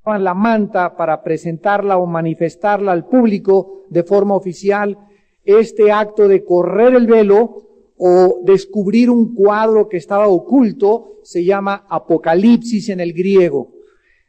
la manta para presentarla o manifestarla al público de forma oficial. Este acto de correr el velo o descubrir un cuadro que estaba oculto se llama Apocalipsis en el griego.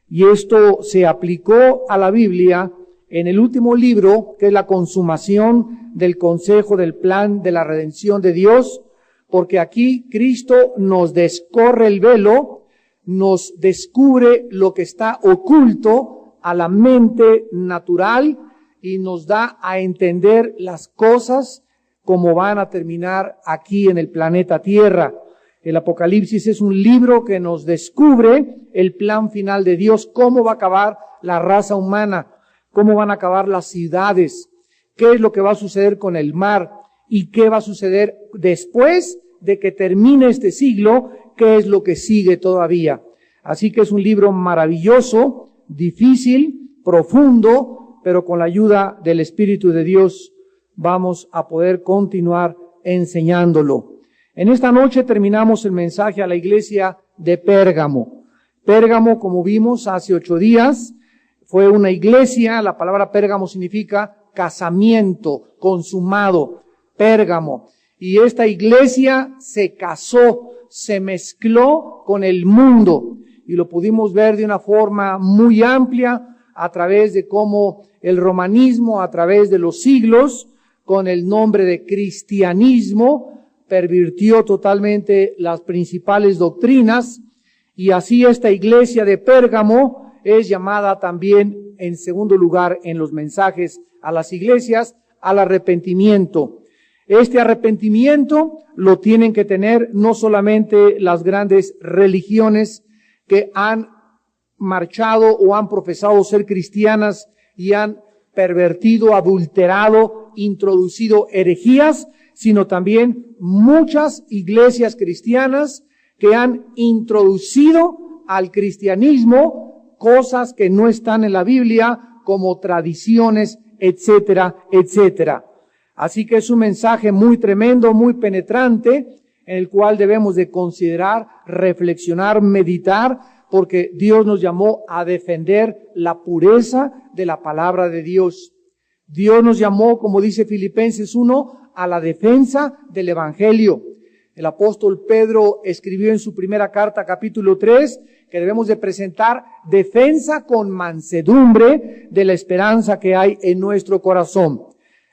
Y esto se aplicó a la Biblia en el último libro, que es la consumación del consejo del plan de la redención de Dios, porque aquí Cristo nos descorre el velo, nos descubre lo que está oculto a la mente natural y nos da a entender las cosas como van a terminar aquí en el planeta Tierra. El Apocalipsis es un libro que nos descubre el plan final de Dios, cómo va a acabar la raza humana, cómo van a acabar las ciudades, qué es lo que va a suceder con el mar y qué va a suceder después de que termine este siglo, qué es lo que sigue todavía. Así que es un libro maravilloso, difícil, profundo, pero con la ayuda del Espíritu de Dios vamos a poder continuar enseñándolo. En esta noche terminamos el mensaje a la iglesia de Pérgamo. Pérgamo, como vimos hace 8 días, fue una iglesia. La palabra Pérgamo significa casamiento, consumado, Pérgamo. Y esta iglesia se casó, se mezcló con el mundo. Y lo pudimos ver de una forma muy amplia a través de cómo el romanismo, a través de los siglos, con el nombre de cristianismo, pervirtió totalmente las principales doctrinas. Y así esta iglesia de Pérgamo es llamada también, en segundo lugar, en los mensajes a las iglesias, al arrepentimiento. Este arrepentimiento lo tienen que tener no solamente las grandes religiones que han marchado o han profesado ser cristianas y han pervertido, adulterado, introducido herejías, sino también muchas iglesias cristianas que han introducido al cristianismo cosas que no están en la Biblia, como tradiciones, etcétera, etcétera. Así que es un mensaje muy tremendo, muy penetrante, en el cual debemos de considerar, reflexionar, meditar, porque Dios nos llamó a defender la pureza de la palabra de Dios. Dios nos llamó, como dice Filipenses 1, a la defensa del Evangelio. El apóstol Pedro escribió en su primera carta, capítulo 3, que debemos de presentar defensa con mansedumbre de la esperanza que hay en nuestro corazón.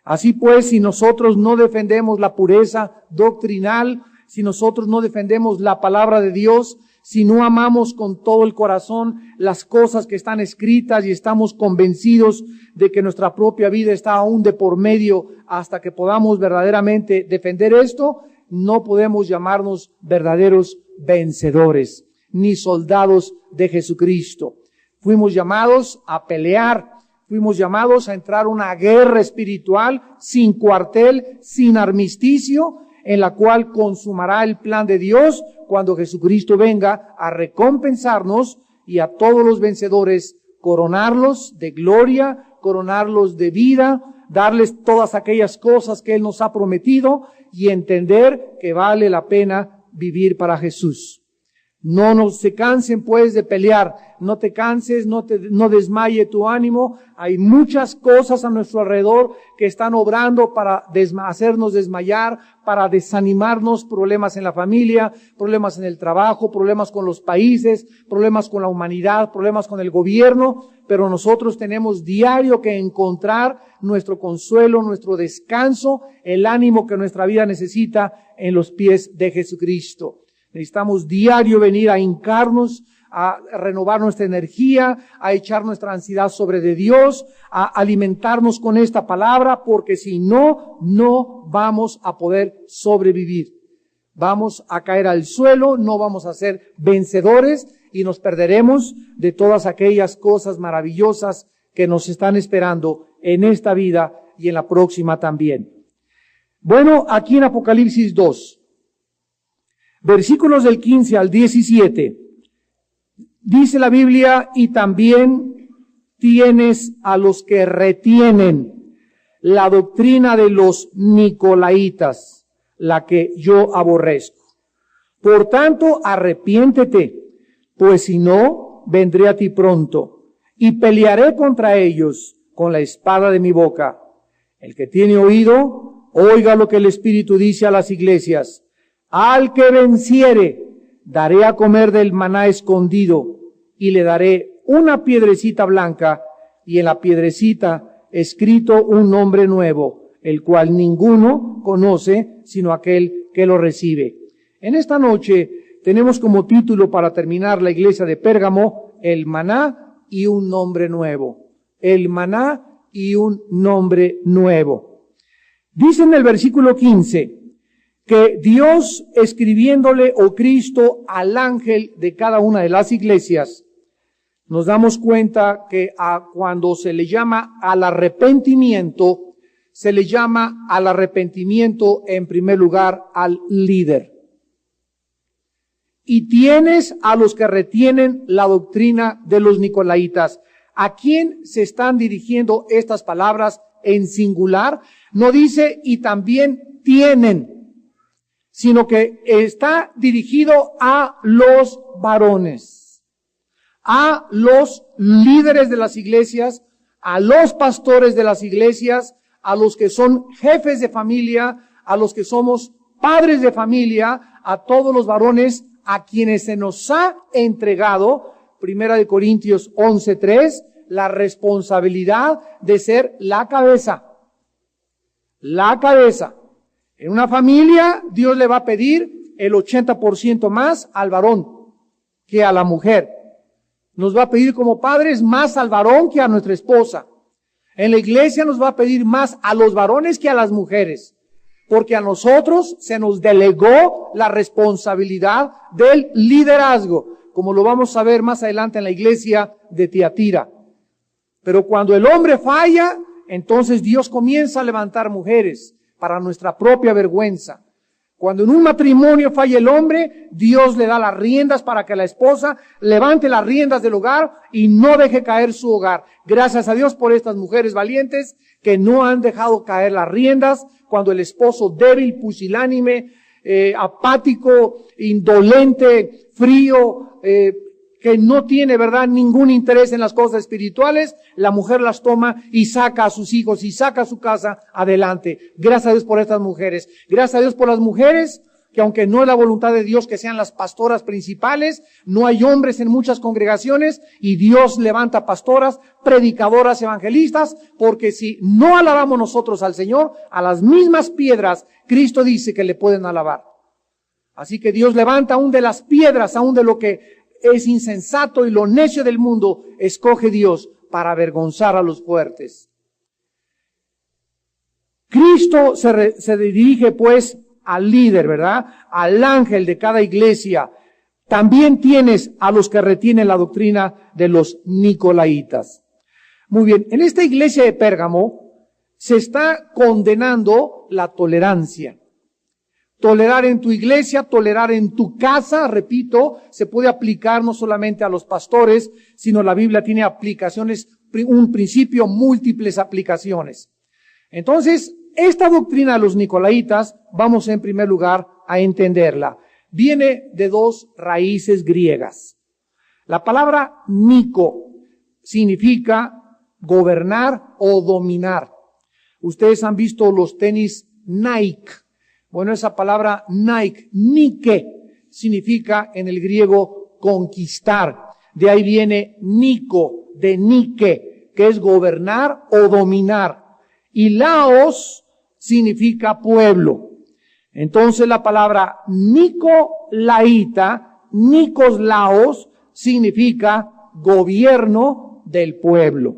Así pues, si nosotros no defendemos la pureza doctrinal, si nosotros no defendemos la palabra de Dios, si no amamos con todo el corazón las cosas que están escritas y estamos convencidos de que nuestra propia vida está aún de por medio hasta que podamos verdaderamente defender esto, no podemos llamarnos verdaderos vencedores, ni soldados de Jesucristo. Fuimos llamados a pelear, fuimos llamados a entrar a una guerra espiritual sin cuartel, sin armisticio, en la cual consumará el plan de Dios cuando Jesucristo venga a recompensarnos y a todos los vencedores coronarlos de gloria, coronarlos de vida, darles todas aquellas cosas que Él nos ha prometido y entender que vale la pena vivir para Jesús. No se cansen pues de pelear, no te canses, no desmaye tu ánimo. Hay muchas cosas a nuestro alrededor que están obrando para hacernos desmayar, para desanimarnos, problemas en la familia, problemas en el trabajo, problemas con los países, problemas con la humanidad, problemas con el gobierno, pero nosotros tenemos diario que encontrar nuestro consuelo, nuestro descanso, el ánimo que nuestra vida necesita en los pies de Jesucristo. Necesitamos diario venir a hincarnos, a renovar nuestra energía, a echar nuestra ansiedad sobre de Dios, a alimentarnos con esta palabra, porque si no, no vamos a poder sobrevivir. Vamos a caer al suelo, no vamos a ser vencedores y nos perderemos de todas aquellas cosas maravillosas que nos están esperando en esta vida y en la próxima también. Bueno, aquí en Apocalipsis 2. Versículos del 15 al 17, dice la Biblia, y también tienes a los que retienen la doctrina de los nicolaitas, la que yo aborrezco. Por tanto, arrepiéntete, pues si no, vendré a ti pronto, y pelearé contra ellos con la espada de mi boca. El que tiene oído, oiga lo que el Espíritu dice a las iglesias. Al que venciere, daré a comer del maná escondido, y le daré una piedrecita blanca, y en la piedrecita escrito un nombre nuevo, el cual ninguno conoce, sino aquel que lo recibe. En esta noche tenemos como título para terminar la iglesia de Pérgamo, el maná y un nombre nuevo. El maná y un nombre nuevo. Dice en el versículo 15, que Dios escribiéndole, o Cristo, al ángel de cada una de las iglesias, nos damos cuenta que cuando se le llama al arrepentimiento, se le llama al arrepentimiento en primer lugar al líder. Y tienes a los que retienen la doctrina de los nicolaitas. ¿A quién se están dirigiendo estas palabras en singular? No dice y también tienen, sino que está dirigido a los varones, a los líderes de las iglesias, a los pastores de las iglesias, a los que son jefes de familia, a los que somos padres de familia, a todos los varones a quienes se nos ha entregado, 1 Corintios 11:3, la responsabilidad de ser la cabeza. La cabeza. En una familia, Dios le va a pedir el 80% más al varón que a la mujer. Nos va a pedir como padres más al varón que a nuestra esposa. En la iglesia nos va a pedir más a los varones que a las mujeres. Porque a nosotros se nos delegó la responsabilidad del liderazgo, como lo vamos a ver más adelante en la iglesia de Tiatira. Pero cuando el hombre falla, entonces Dios comienza a levantar mujeres para nuestra propia vergüenza. Cuando en un matrimonio falla el hombre, Dios le da las riendas para que la esposa levante las riendas del hogar y no deje caer su hogar. Gracias a Dios por estas mujeres valientes que no han dejado caer las riendas cuando el esposo débil, pusilánime, apático, indolente, frío, que no tiene, ¿verdad?, ningún interés en las cosas espirituales, la mujer las toma y saca a sus hijos y saca a su casa adelante. Gracias a Dios por estas mujeres. Gracias a Dios por las mujeres, que aunque no es la voluntad de Dios que sean las pastoras principales, no hay hombres en muchas congregaciones y Dios levanta pastoras, predicadoras, evangelistas, porque si no alabamos nosotros al Señor, a las mismas piedras, Cristo dice que le pueden alabar. Así que Dios levanta aún de las piedras, aún de lo que es insensato y lo necio del mundo, escoge Dios para avergonzar a los fuertes. Cristo se dirige pues al líder, ¿verdad?, al ángel de cada iglesia. También tienes a los que retienen la doctrina de los nicolaitas. Muy bien, en esta iglesia de Pérgamo se está condenando la tolerancia. Tolerar en tu iglesia, tolerar en tu casa, repito, se puede aplicar no solamente a los pastores, sino la Biblia tiene aplicaciones, un principio, múltiples aplicaciones. Entonces, esta doctrina de los nicolaitas, vamos en primer lugar a entenderla. Viene de dos raíces griegas. La palabra nico significa gobernar o dominar. Ustedes han visto los tenis Nike. Bueno, esa palabra Nike, Nike, significa en el griego conquistar. De ahí viene Nico, de Nike, que es gobernar o dominar. Y Laos significa pueblo. Entonces la palabra nicolaita, Nikos Laos, significa gobierno del pueblo.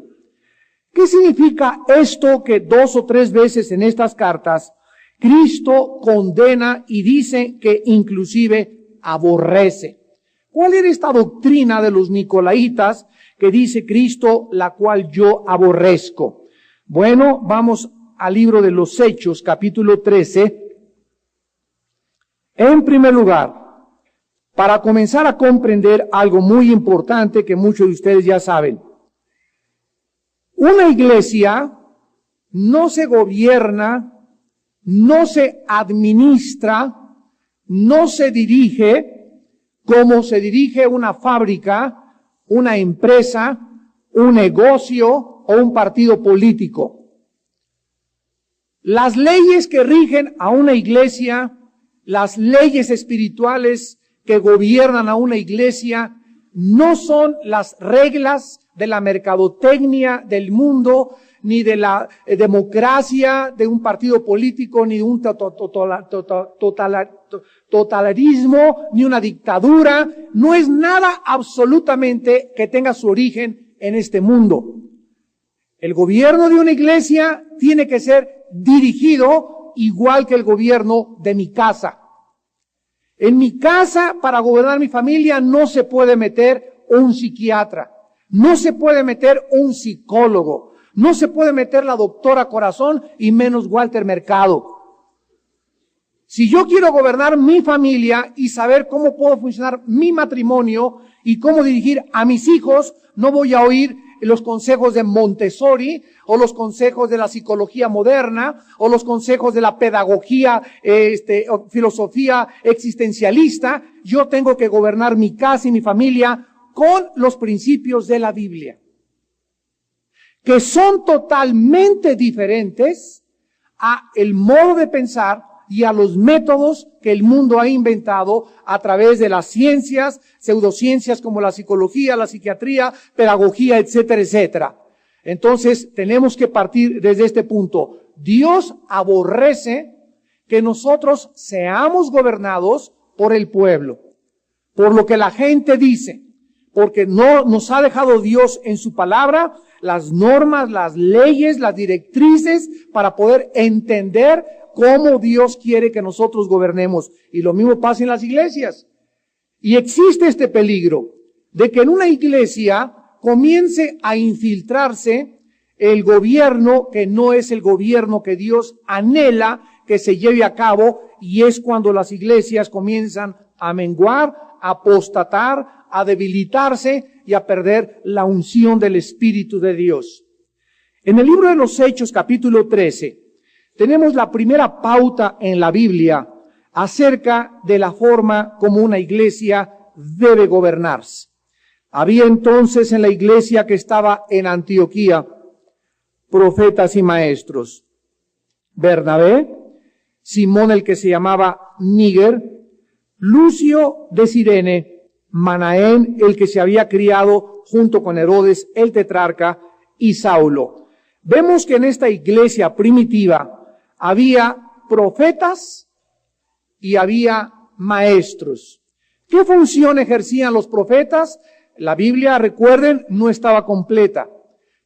¿Qué significa esto que 2 o 3 veces en estas cartas Cristo condena y dice que inclusive aborrece? ¿Cuál era esta doctrina de los nicolaitas que dice Cristo, la cual yo aborrezco? Bueno, vamos al libro de los Hechos, capítulo 13. En primer lugar, para comenzar a comprender algo muy importante que muchos de ustedes ya saben. Una iglesia no se gobierna, no se administra, no se dirige como se dirige una fábrica, una empresa, un negocio o un partido político. Las leyes que rigen a una iglesia, las leyes espirituales que gobiernan a una iglesia, no son las reglas de la mercadotecnia del mundo, ni de la democracia de un partido político, ni de un totalitarismo, ni una dictadura. No es nada absolutamente que tenga su origen en este mundo. El gobierno de una iglesia tiene que ser dirigido igual que el gobierno de mi casa. En mi casa, para gobernar mi familia, no se puede meter un psiquiatra, no se puede meter un psicólogo, no se puede meter la doctora Corazón y menos Walter Mercado. Si yo quiero gobernar mi familia y saber cómo puedo funcionar mi matrimonio y cómo dirigir a mis hijos, no voy a oír los consejos de Montessori, o los consejos de la psicología moderna, o los consejos de la pedagogía, o filosofía existencialista. Yo tengo que gobernar mi casa y mi familia con los principios de la Biblia, que son totalmente diferentes a el modo de pensar y a los métodos que el mundo ha inventado a través de las ciencias, pseudociencias como la psicología, la psiquiatría, pedagogía, etcétera, etcétera. Entonces, tenemos que partir desde este punto. Dios aborrece que nosotros seamos gobernados por el pueblo, por lo que la gente dice, porque no nos ha dejado Dios en su palabra las normas, las leyes, las directrices para poder entender cómo Dios quiere que nosotros gobernemos. Y lo mismo pasa en las iglesias. Y existe este peligro de que en una iglesia comience a infiltrarse el gobierno que no es el gobierno que Dios anhela que se lleve a cabo, y es cuando las iglesias comienzan a menguar, a apostatar, a debilitarse y a perder la unción del Espíritu de Dios. En el libro de los Hechos, capítulo 13, tenemos la primera pauta en la Biblia acerca de la forma como una iglesia debe gobernarse. Había entonces en la iglesia que estaba en Antioquía profetas y maestros: Bernabé, Simón el que se llamaba Níger, Lucio de Cirene, Manaén el que se había criado junto con Herodes el tetrarca, y Saulo. Vemos que en esta iglesia primitiva había profetas y había maestros. ¿Qué función ejercían los profetas? La Biblia, recuerden, no estaba completa.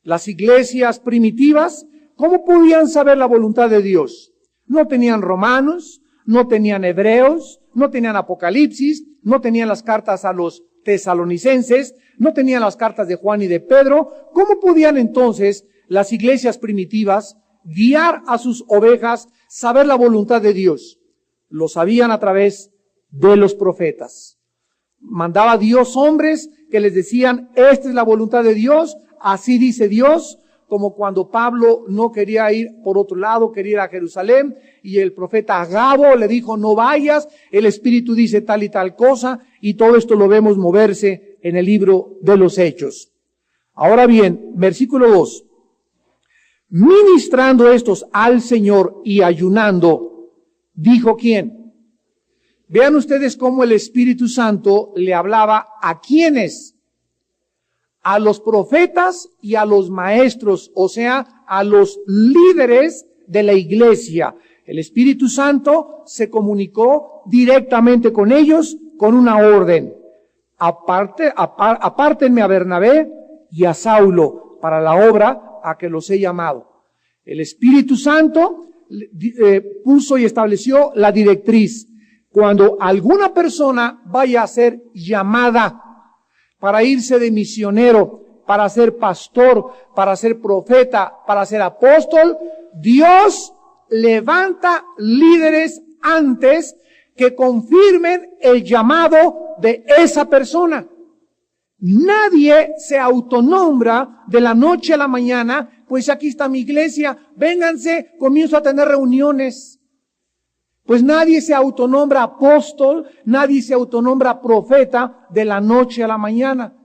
Las iglesias primitivas, ¿cómo podían saber la voluntad de Dios? No tenían Romanos, no tenían Hebreos, no tenían Apocalipsis, no tenían las cartas a los tesalonicenses, no tenían las cartas de Juan y de Pedro. ¿Cómo podían entonces las iglesias primitivas guiar a sus ovejas, saber la voluntad de Dios? Lo sabían a través de los profetas. Mandaba Dios hombres que les decían: esta es la voluntad de Dios, así dice Dios, como cuando Pablo no quería ir por otro lado, quería ir a Jerusalén, y el profeta Agabo le dijo: no vayas, el Espíritu dice tal y tal cosa, y todo esto lo vemos moverse en el libro de los Hechos. Ahora bien, versículo 2. Ministrando estos al Señor y ayunando, dijo ¿quién? Vean ustedes cómo el Espíritu Santo le hablaba a quiénes: a los profetas y a los maestros, o sea, a los líderes de la iglesia. El Espíritu Santo se comunicó directamente con ellos con una orden: apártenme a Bernabé y a Saulo para la obra a que los he llamado. El Espíritu Santo puso y estableció la directriz. Cuando alguna persona vaya a ser llamada para irse de misionero, para ser pastor, para ser profeta, para ser apóstol, Dios levanta líderes antes que confirmen el llamado de esa persona. Nadie se autonombra de la noche a la mañana: pues aquí está mi iglesia, vénganse, comienzo a tener reuniones. Pues nadie se autonombra apóstol, nadie se autonombra profeta de la noche a la mañana.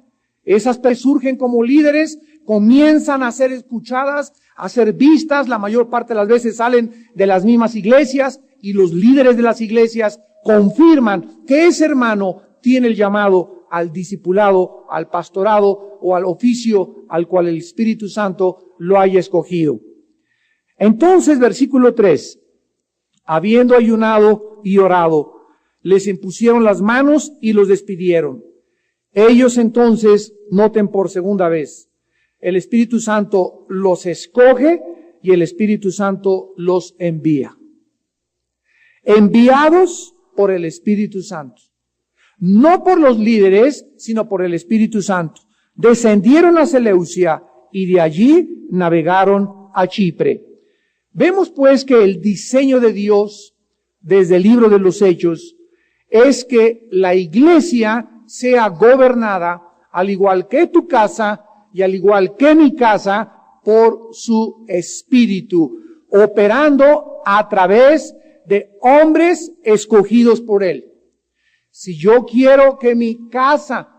Esas personas surgen como líderes comienzan a ser escuchadas, a ser vistas, la mayor parte de las veces salen de las mismas iglesias y los líderes de las iglesias confirman que ese hermano tiene el llamado al discipulado, al pastorado o al oficio al cual el Espíritu Santo lo haya escogido. Entonces, versículo 3, habiendo ayunado y orado, les impusieron las manos y los despidieron. Ellos entonces, noten por segunda vez, el Espíritu Santo los escoge y el Espíritu Santo los envía. Enviados por el Espíritu Santo. No por los líderes, sino por el Espíritu Santo. Descendieron a Seleucia y de allí navegaron a Chipre. Vemos pues que el diseño de Dios, desde el libro de los Hechos, es que la iglesia sea gobernada, al igual que tu casa y al igual que mi casa, por su Espíritu, operando a través de hombres escogidos por Él. Si yo quiero que mi casa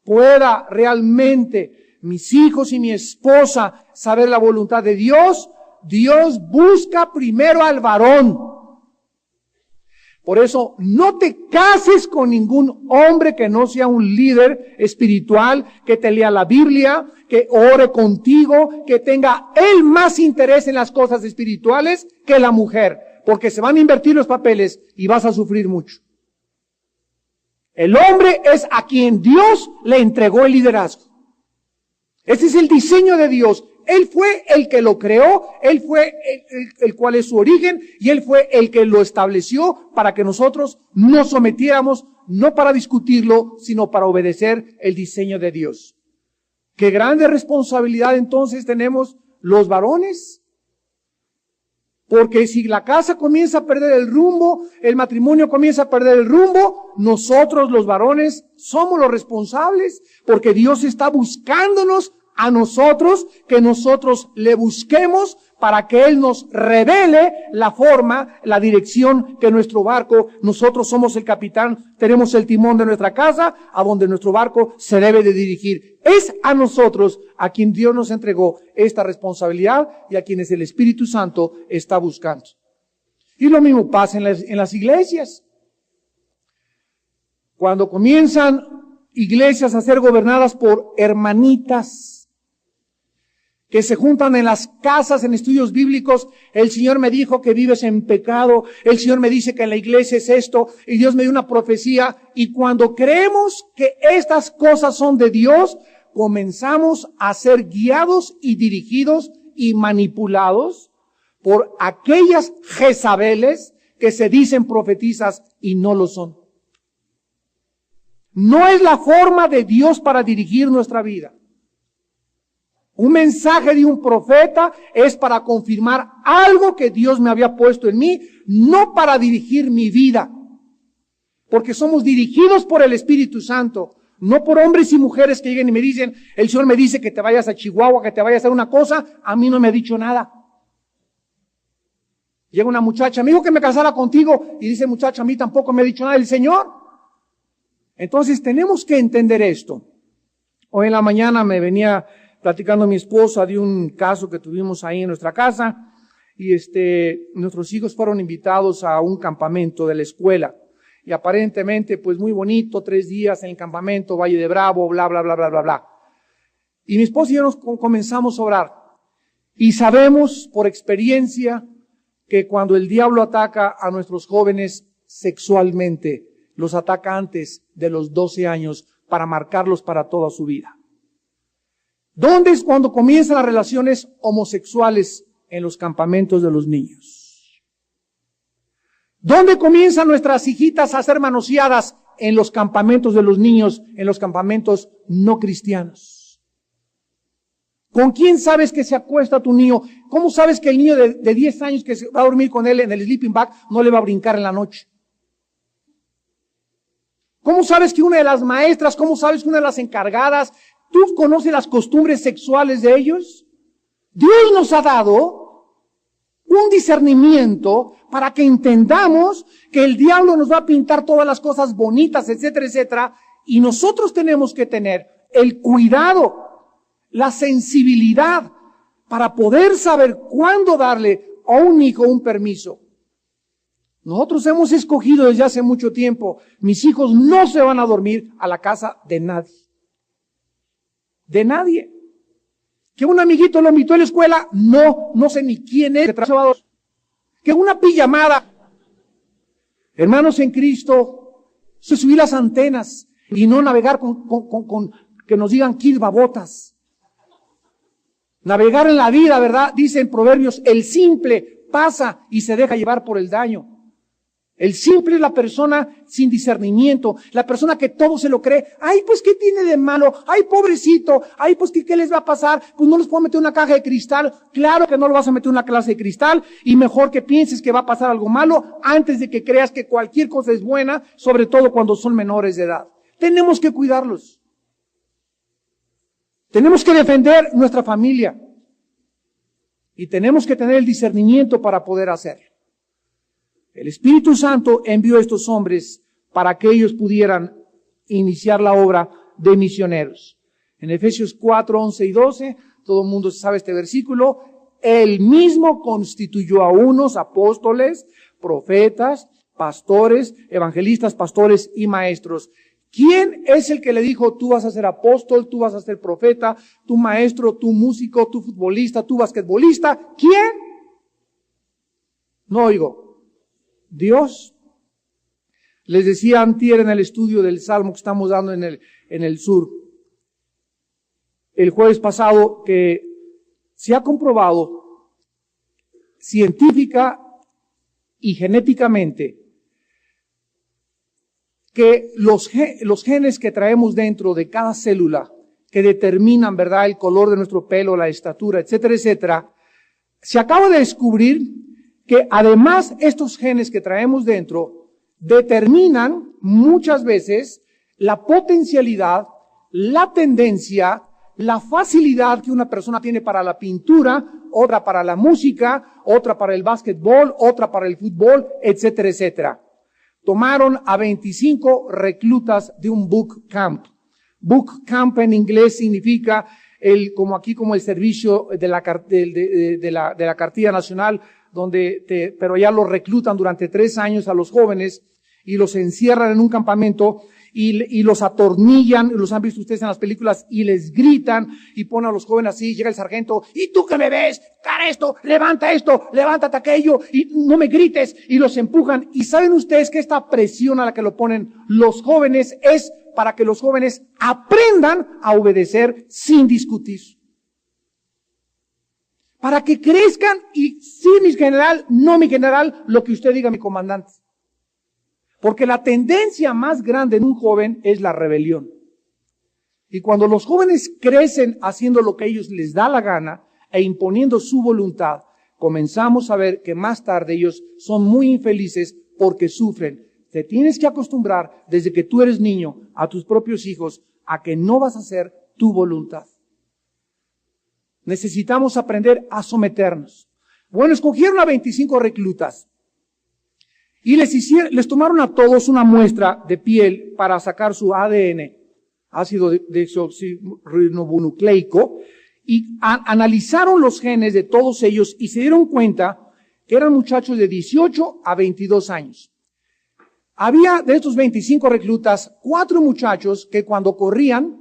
pueda realmente, mis hijos y mi esposa, saber la voluntad de Dios, Dios busca primero al varón. Por eso, no te cases con ningún hombre que no sea un líder espiritual, que te lea la Biblia, que ore contigo, que tenga él más interés en las cosas espirituales que la mujer, porque se van a invertir los papeles y vas a sufrir mucho. El hombre es a quien Dios le entregó el liderazgo. Ese es el diseño de Dios. Él fue el que lo creó, Él fue el cual es su origen, y Él fue el que lo estableció para que nosotros nos sometiéramos, no para discutirlo, sino para obedecer el diseño de Dios. Qué grande responsabilidad entonces tenemos los varones. Porque si la casa comienza a perder el rumbo, el matrimonio comienza a perder el rumbo, nosotros los varones somos los responsables, porque Dios está buscándonos a nosotros, que nosotros le busquemos para que Él nos revele la forma, la dirección que nuestro barco, nosotros somos el capitán, tenemos el timón de nuestra casa, a donde nuestro barco se debe de dirigir. Es a nosotros a quien Dios nos entregó esta responsabilidad y a quienes el Espíritu Santo está buscando. Y lo mismo pasa en las iglesias. Cuando comienzan iglesias a ser gobernadas por hermanitas, que se juntan en las casas, en estudios bíblicos, el Señor me dijo que vives en pecado, el Señor me dice que en la iglesia es esto, y Dios me dio una profecía, y cuando creemos que estas cosas son de Dios, comenzamos a ser guiados y dirigidos y manipulados por aquellas Jezabeles que se dicen profetizas y no lo son. No es la forma de Dios para dirigir nuestra vida. Un mensaje de un profeta es para confirmar algo que Dios me había puesto en mí, no para dirigir mi vida. Porque somos dirigidos por el Espíritu Santo, no por hombres y mujeres que lleguen y me dicen, el Señor me dice que te vayas a Chihuahua, que te vayas a hacer una cosa, a mí no me ha dicho nada. Llega una muchacha, me dijo que me casara contigo, y dice muchacha, a mí tampoco me ha dicho nada el Señor. Entonces tenemos que entender esto. Hoy en la mañana me venía platicando mi esposa de un caso que tuvimos ahí en nuestra casa, y nuestros hijos fueron invitados a un campamento de la escuela, y aparentemente pues muy bonito, 3 días en el campamento, Valle de Bravo, bla, bla, bla, bla, bla, bla. Y mi esposa y yo nos comenzamos a orar, y sabemos por experiencia que cuando el diablo ataca a nuestros jóvenes sexualmente, los ataca antes de los 12 años para marcarlos para toda su vida. ¿Dónde es cuando comienzan las relaciones homosexuales? En los campamentos de los niños. ¿Dónde comienzan nuestras hijitas a ser manoseadas? En los campamentos de los niños, en los campamentos no cristianos. ¿Con quién sabes que se acuesta tu niño? ¿Cómo sabes que el niño de 10 años que se va a dormir con él en el sleeping bag no le va a brincar en la noche? ¿Cómo sabes que una de las maestras, cómo sabes que una de las encargadas, tú conoces las costumbres sexuales de ellos? Dios nos ha dado un discernimiento para que entendamos que el diablo nos va a pintar todas las cosas bonitas, etcétera, etcétera, y nosotros tenemos que tener el cuidado, la sensibilidad para poder saber cuándo darle a un hijo un permiso. Nosotros hemos escogido desde hace mucho tiempo, mis hijos no se van a dormir a la casa de nadie. De nadie. Que un amiguito lo invitó a la escuela, no sé ni quién es. Que una pijamada. Hermanos en Cristo, se subir las antenas y no navegar con que nos digan babotas. Navegar en la vida, ¿verdad? Dice en Proverbios, el simple pasa y se deja llevar por el daño. El simple es la persona sin discernimiento, la persona que todo se lo cree. Ay, pues, ¿qué tiene de malo? Ay, pobrecito. Ay, pues, ¿qué les va a pasar? Pues no los puedo meter en una caja de cristal. Claro que no lo vas a meter en una clase de cristal, y mejor que pienses que va a pasar algo malo antes de que creas que cualquier cosa es buena, sobre todo cuando son menores de edad. Tenemos que cuidarlos. Tenemos que defender nuestra familia. Y tenemos que tener el discernimiento para poder hacerlo. El Espíritu Santo envió a estos hombres para que ellos pudieran iniciar la obra de misioneros. En Efesios 4, 11 y 12, todo el mundo sabe este versículo. Él mismo constituyó a unos apóstoles, profetas, pastores, evangelistas, pastores y maestros. ¿Quién es el que le dijo, tú vas a ser apóstol, tú vas a ser profeta, tú maestro, tú músico, tú futbolista, tú basquetbolista? ¿Quién? No oigo. Dios. Les decía antier en el estudio del Salmo que estamos dando en el sur, el jueves pasado, que se ha comprobado científica y genéticamente que los genes que traemos dentro de cada célula, que determinan, ¿verdad?, el color de nuestro pelo, la estatura, etcétera, etcétera, se acaba de descubrir que además estos genes que traemos dentro determinan muchas veces la potencialidad, la tendencia, la facilidad que una persona tiene para la pintura, otra para la música, otra para el básquetbol, otra para el fútbol, etcétera, etcétera. Tomaron a 25 reclutas de un boot camp. Boot camp en inglés significa como el servicio de la cartilla nacional, pero ya los reclutan durante 3 años a los jóvenes y los encierran en un campamento y los atornillan, los han visto ustedes en las películas, y les gritan y ponen a los jóvenes así, llega el sargento, ¿y tú qué me ves? Cara esto, levántate aquello, y no me grites, y los empujan. Y saben ustedes que esta presión a la que lo ponen los jóvenes es para que los jóvenes aprendan a obedecer sin discutir. Para que crezcan y sí, mi general, no mi general, lo que usted diga, mi comandante. Porque la tendencia más grande en un joven es la rebelión. Y cuando los jóvenes crecen haciendo lo que a ellos les da la gana e imponiendo su voluntad, comenzamos a ver que más tarde ellos son muy infelices porque sufren. Te tienes que acostumbrar desde que tú eres niño a tus propios hijos a que no vas a hacer tu voluntad. Necesitamos aprender a someternos. Bueno, escogieron a 25 reclutas y les tomaron a todos una muestra de piel para sacar su ADN, ácido desoxirribonucleico, y analizaron los genes de todos ellos y se dieron cuenta que eran muchachos de 18 a 22 años. Había de estos 25 reclutas 4 muchachos que cuando corrían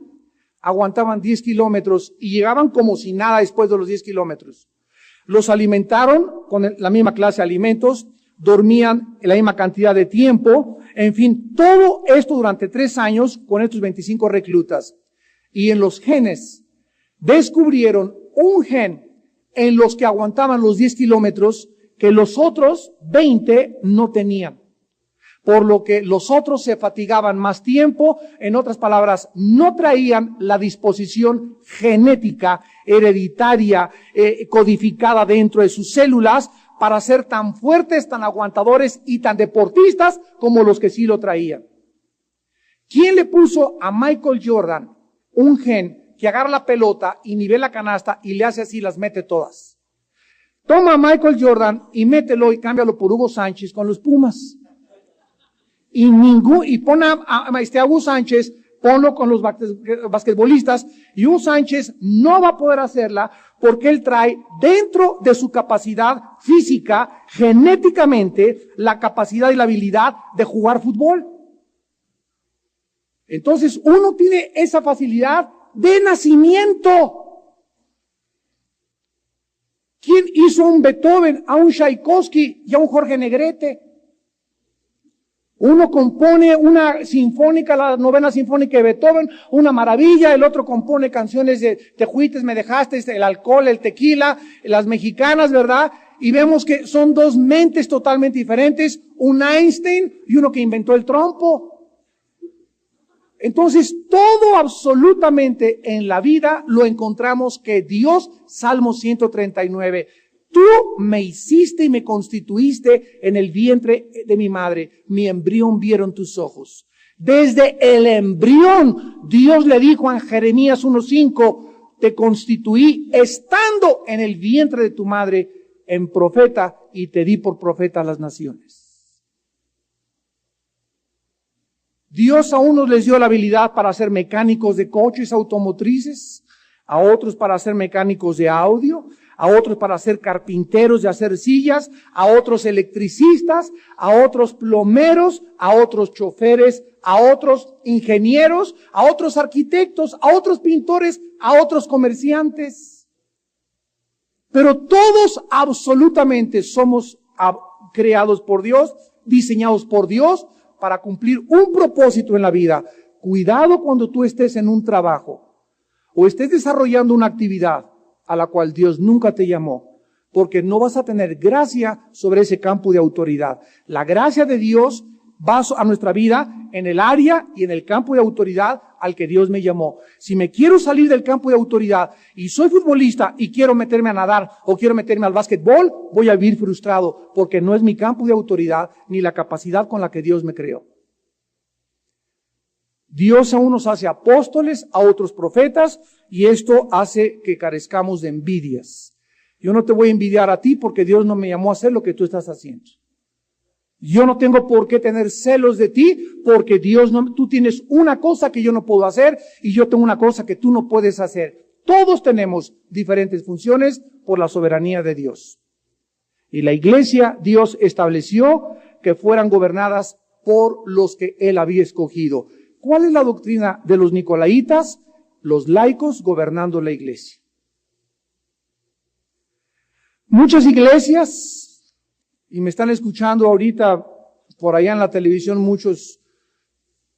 aguantaban 10 kilómetros y llegaban como si nada después de los 10 kilómetros. Los alimentaron con la misma clase de alimentos, dormían la misma cantidad de tiempo, en fin, todo esto durante 3 años con estos 25 reclutas. Y en los genes descubrieron un gen en los que aguantaban los 10 kilómetros que los otros 20 no tenían. Por lo que los otros se fatigaban más tiempo, en otras palabras, no traían la disposición genética, hereditaria, codificada dentro de sus células para ser tan fuertes, tan aguantadores y tan deportistas como los que sí lo traían. ¿Quién le puso a Michael Jordan un gen que agarra la pelota y nivela la canasta y le hace así, las mete todas? Toma a Michael Jordan y mételo y cámbialo por Hugo Sánchez con los Pumas. Y pone a Hugo Sánchez ponlo con los basquetbolistas, y Hugo Sánchez no va a poder hacerla porque él trae dentro de su capacidad física, genéticamente, la capacidad y la habilidad de jugar fútbol. Entonces, uno tiene esa facilidad de nacimiento. ¿Quién hizo a un Beethoven, a un Tchaikovsky y a un Jorge Negrete? Uno compone una sinfónica, la novena sinfónica de Beethoven, una maravilla. El otro compone canciones de Tejuites, me dejaste, el alcohol, el tequila, las mexicanas, ¿verdad? Y vemos que son dos mentes totalmente diferentes, un Einstein y uno que inventó el trompo. Entonces, todo absolutamente en la vida lo encontramos que Dios, Salmo 139, tú me hiciste y me constituiste en el vientre de mi madre, mi embrión vieron tus ojos. Desde el embrión, Dios le dijo a Jeremías 1:5, te constituí estando en el vientre de tu madre en profeta y te di por profeta a las naciones. Dios a unos les dio la habilidad para ser mecánicos de coches automotrices, a otros para ser mecánicos de audio, a otros para ser carpinteros de hacer sillas, a otros electricistas, a otros plomeros, a otros choferes, a otros ingenieros, a otros arquitectos, a otros pintores, a otros comerciantes. Pero todos absolutamente somos creados por Dios, diseñados por Dios, para cumplir un propósito en la vida. Cuidado cuando tú estés en un trabajo o estés desarrollando una actividad a la cual Dios nunca te llamó, porque no vas a tener gracia sobre ese campo de autoridad. La gracia de Dios va a nuestra vida en el área y en el campo de autoridad al que Dios me llamó. Si me quiero salir del campo de autoridad y soy futbolista y quiero meterme a nadar o quiero meterme al básquetbol, voy a vivir frustrado porque no es mi campo de autoridad ni la capacidad con la que Dios me creó. Dios a unos hace apóstoles, a otros profetas, y esto hace que carezcamos de envidias. Yo no te voy a envidiar a ti porque Dios no me llamó a hacer lo que tú estás haciendo. Yo no tengo por qué tener celos de ti, porque tú tienes una cosa que yo no puedo hacer y yo tengo una cosa que tú no puedes hacer. Todos tenemos diferentes funciones por la soberanía de Dios. Y la iglesia, Dios estableció que fueran gobernadas por los que Él había escogido. ¿Cuál es la doctrina de los nicolaitas? Los laicos gobernando la iglesia. Muchas iglesias, y me están escuchando ahorita por allá en la televisión muchos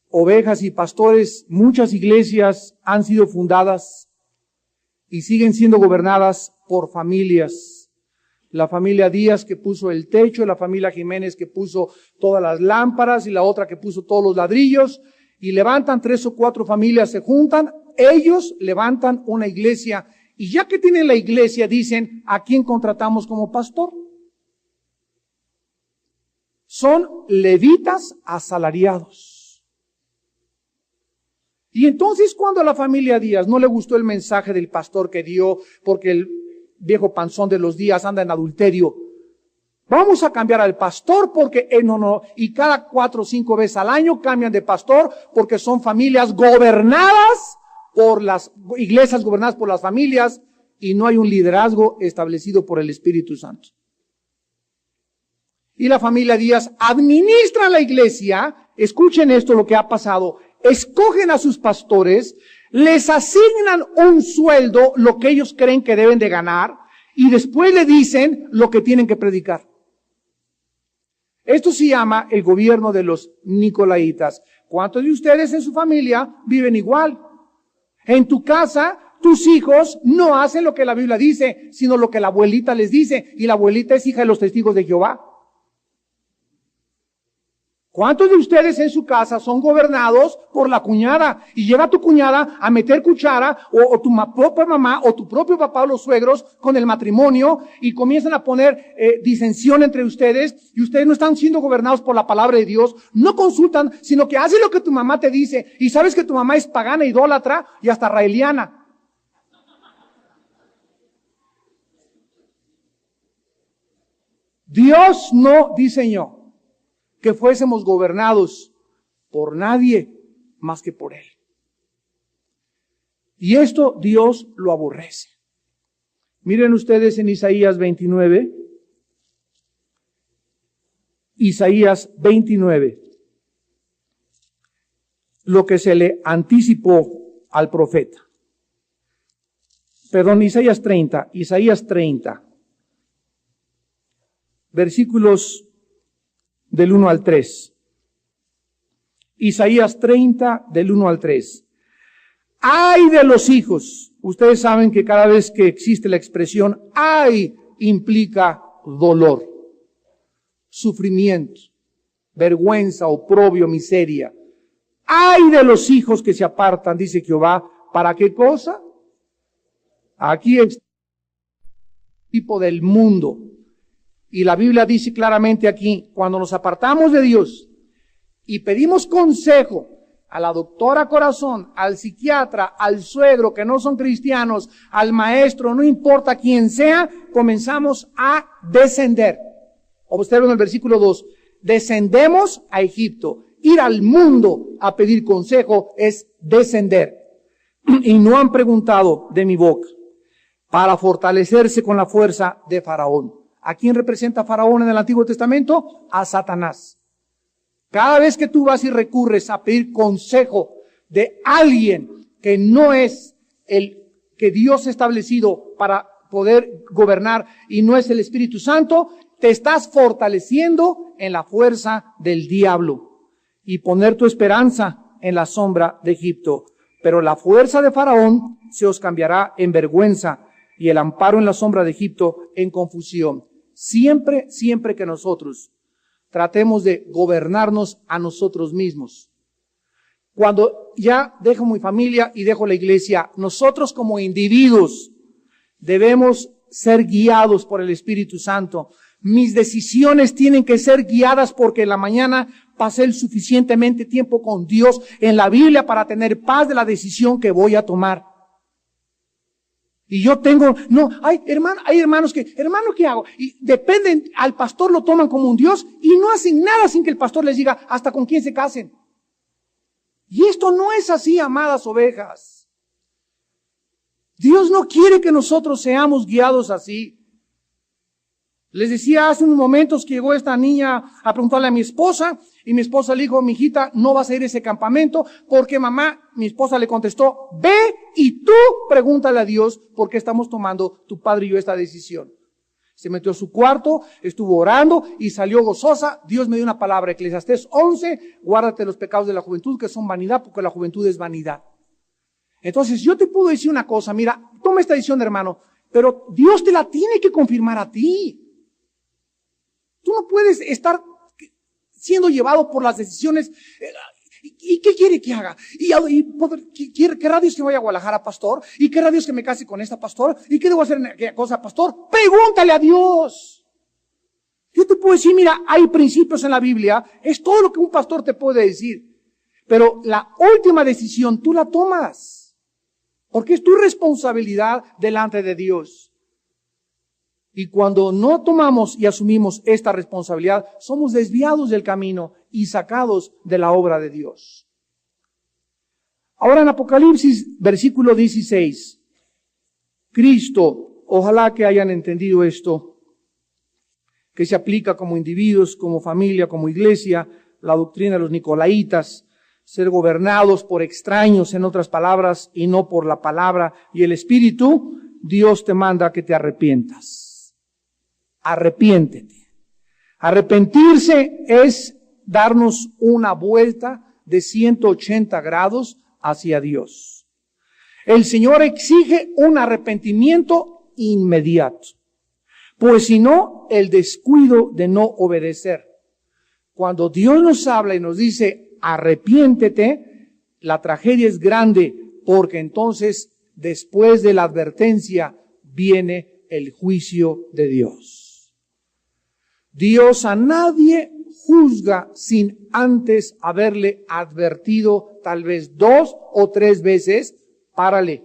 ovejas y pastores, muchas iglesias han sido fundadas y siguen siendo gobernadas por familias. La familia Díaz que puso el techo, la familia Jiménez que puso todas las lámparas y la otra que puso todos los ladrillos, y levantan 3 o 4 familias, se juntan, ellos levantan una iglesia, y ya que tienen la iglesia dicen, ¿a quién contratamos como pastor? Son levitas asalariados. Y entonces cuando a la familia Díaz no le gustó el mensaje del pastor que dio, porque el viejo panzón de los Díaz anda en adulterio, vamos a cambiar al pastor porque no, y cada 4 o 5 veces al año cambian de pastor porque son familias gobernadas por las iglesias, gobernadas por las familias, y no hay un liderazgo establecido por el Espíritu Santo. Y la familia Díaz administra la iglesia. Escuchen esto, lo que ha pasado. Escogen a sus pastores, les asignan un sueldo, lo que ellos creen que deben de ganar, y después le dicen lo que tienen que predicar. Esto se llama el gobierno de los nicolaitas. ¿Cuántos de ustedes en su familia viven igual? En tu casa, tus hijos no hacen lo que la Biblia dice, sino lo que la abuelita les dice, y la abuelita es hija de los testigos de Jehová. ¿Cuántos de ustedes en su casa son gobernados por la cuñada? Y llega tu cuñada a meter cuchara, o tu propia mamá, o tu propio papá, o los suegros, con el matrimonio, y comienzan a poner disensión entre ustedes, y ustedes no están siendo gobernados por la palabra de Dios, no consultan, sino que hacen lo que tu mamá te dice, y sabes que tu mamá es pagana, idólatra, y hasta raeliana. Dios no diseñó que fuésemos gobernados por nadie más que por Él. Y esto Dios lo aborrece. Miren ustedes en Isaías 29. Isaías 29. Lo que se le anticipó al profeta. Perdón, Isaías 30. Isaías 30. Versículos del 1 al 3. Isaías 30 del 1 al 3. ¡Ay de los hijos! Ustedes saben que cada vez que existe la expresión ¡ay! Implica dolor, sufrimiento, vergüenza, oprobio, miseria. ¡Ay de los hijos que se apartan! Dice Jehová. ¿Para qué cosa? Aquí es tipo del mundo. Y la Biblia dice claramente aquí, cuando nos apartamos de Dios y pedimos consejo a la doctora corazón, al psiquiatra, al suegro que no son cristianos, al maestro, no importa quién sea, comenzamos a descender. Observen el versículo 2. Descendemos a Egipto. Ir al mundo a pedir consejo es descender. Y no han preguntado de mi boca para fortalecerse con la fuerza de Faraón. ¿A quién representa Faraón en el Antiguo Testamento? A Satanás. Cada vez que tú vas y recurres a pedir consejo de alguien que no es el que Dios ha establecido para poder gobernar y no es el Espíritu Santo, te estás fortaleciendo en la fuerza del diablo y poner tu esperanza en la sombra de Egipto. Pero la fuerza de Faraón se os cambiará en vergüenza y el amparo en la sombra de Egipto en confusión. Siempre que nosotros tratemos de gobernarnos a nosotros mismos. Cuando ya dejo mi familia y dejo la iglesia, nosotros como individuos debemos ser guiados por el Espíritu Santo. Mis decisiones tienen que ser guiadas porque en la mañana pasé el suficientemente tiempo con Dios en la Biblia para tener paz de la decisión que voy a tomar. Y yo tengo, hay hermanos que, hermano, ¿qué hago? Y dependen, al pastor lo toman como un Dios y no hacen nada sin que el pastor les diga hasta con quién se casen. Y esto no es así, amadas ovejas. Dios no quiere que nosotros seamos guiados así. Les decía hace unos momentos que llegó esta niña a preguntarle a mi esposa y mi esposa le dijo, mijita, no vas a ir a ese campamento porque mamá, mi esposa le contestó, ve y tú pregúntale a Dios por qué estamos tomando tu padre y yo esta decisión. Se metió a su cuarto, estuvo orando y salió gozosa. Dios me dio una palabra, Eclesiastés 11, guárdate los pecados de la juventud que son vanidad porque la juventud es vanidad. Entonces yo te puedo decir una cosa, mira, toma esta decisión, hermano, pero Dios te la tiene que confirmar a ti. Tú no puedes estar siendo llevado por las decisiones. ¿Y qué quiere que haga? ¿Querrá Dios que vaya a Guadalajara, pastor? ¿Y querrá Dios que me case con esta, pastor? ¿Y qué debo hacer en aquella cosa, pastor? Pregúntale a Dios. Yo te puedo decir, mira, hay principios en la Biblia. Es todo lo que un pastor te puede decir. Pero la última decisión tú la tomas. Porque es tu responsabilidad delante de Dios. Y cuando no tomamos y asumimos esta responsabilidad, somos desviados del camino y sacados de la obra de Dios. Ahora en Apocalipsis, versículo 16, Cristo, ojalá que hayan entendido esto, que se aplica como individuos, como familia, como iglesia, la doctrina de los nicolaitas, ser gobernados por extraños, en otras palabras, y no por la palabra y el Espíritu. Dios te manda que te arrepientas. Arrepiéntete. Arrepentirse es darnos una vuelta de 180 grados hacia Dios. El Señor exige un arrepentimiento inmediato, pues si no, el descuido de no obedecer. Cuando Dios nos habla y nos dice arrepiéntete, la tragedia es grande, porque entonces después de la advertencia viene el juicio de Dios. Dios a nadie juzga sin antes haberle advertido tal vez 2 o 3 veces, párale,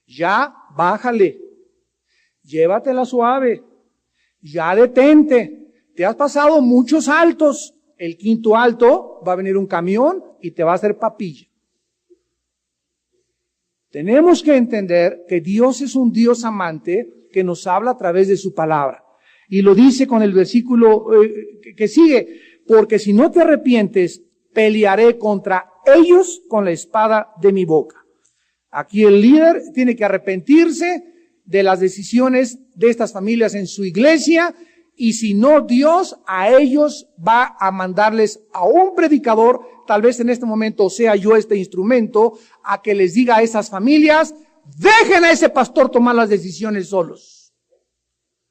ya bájale, llévatela suave, ya detente, te has pasado muchos altos, el 5º alto va a venir un camión y te va a hacer papilla. Tenemos que entender que Dios es un Dios amante que nos habla a través de su palabra. Y lo dice con el versículo que sigue, porque si no te arrepientes, pelearé contra ellos con la espada de mi boca. Aquí el líder tiene que arrepentirse de las decisiones de estas familias en su iglesia, y si no, Dios a ellos va a mandarles a un predicador, tal vez en este momento sea yo este instrumento, a que les diga a esas familias, dejen a ese pastor tomar las decisiones solos.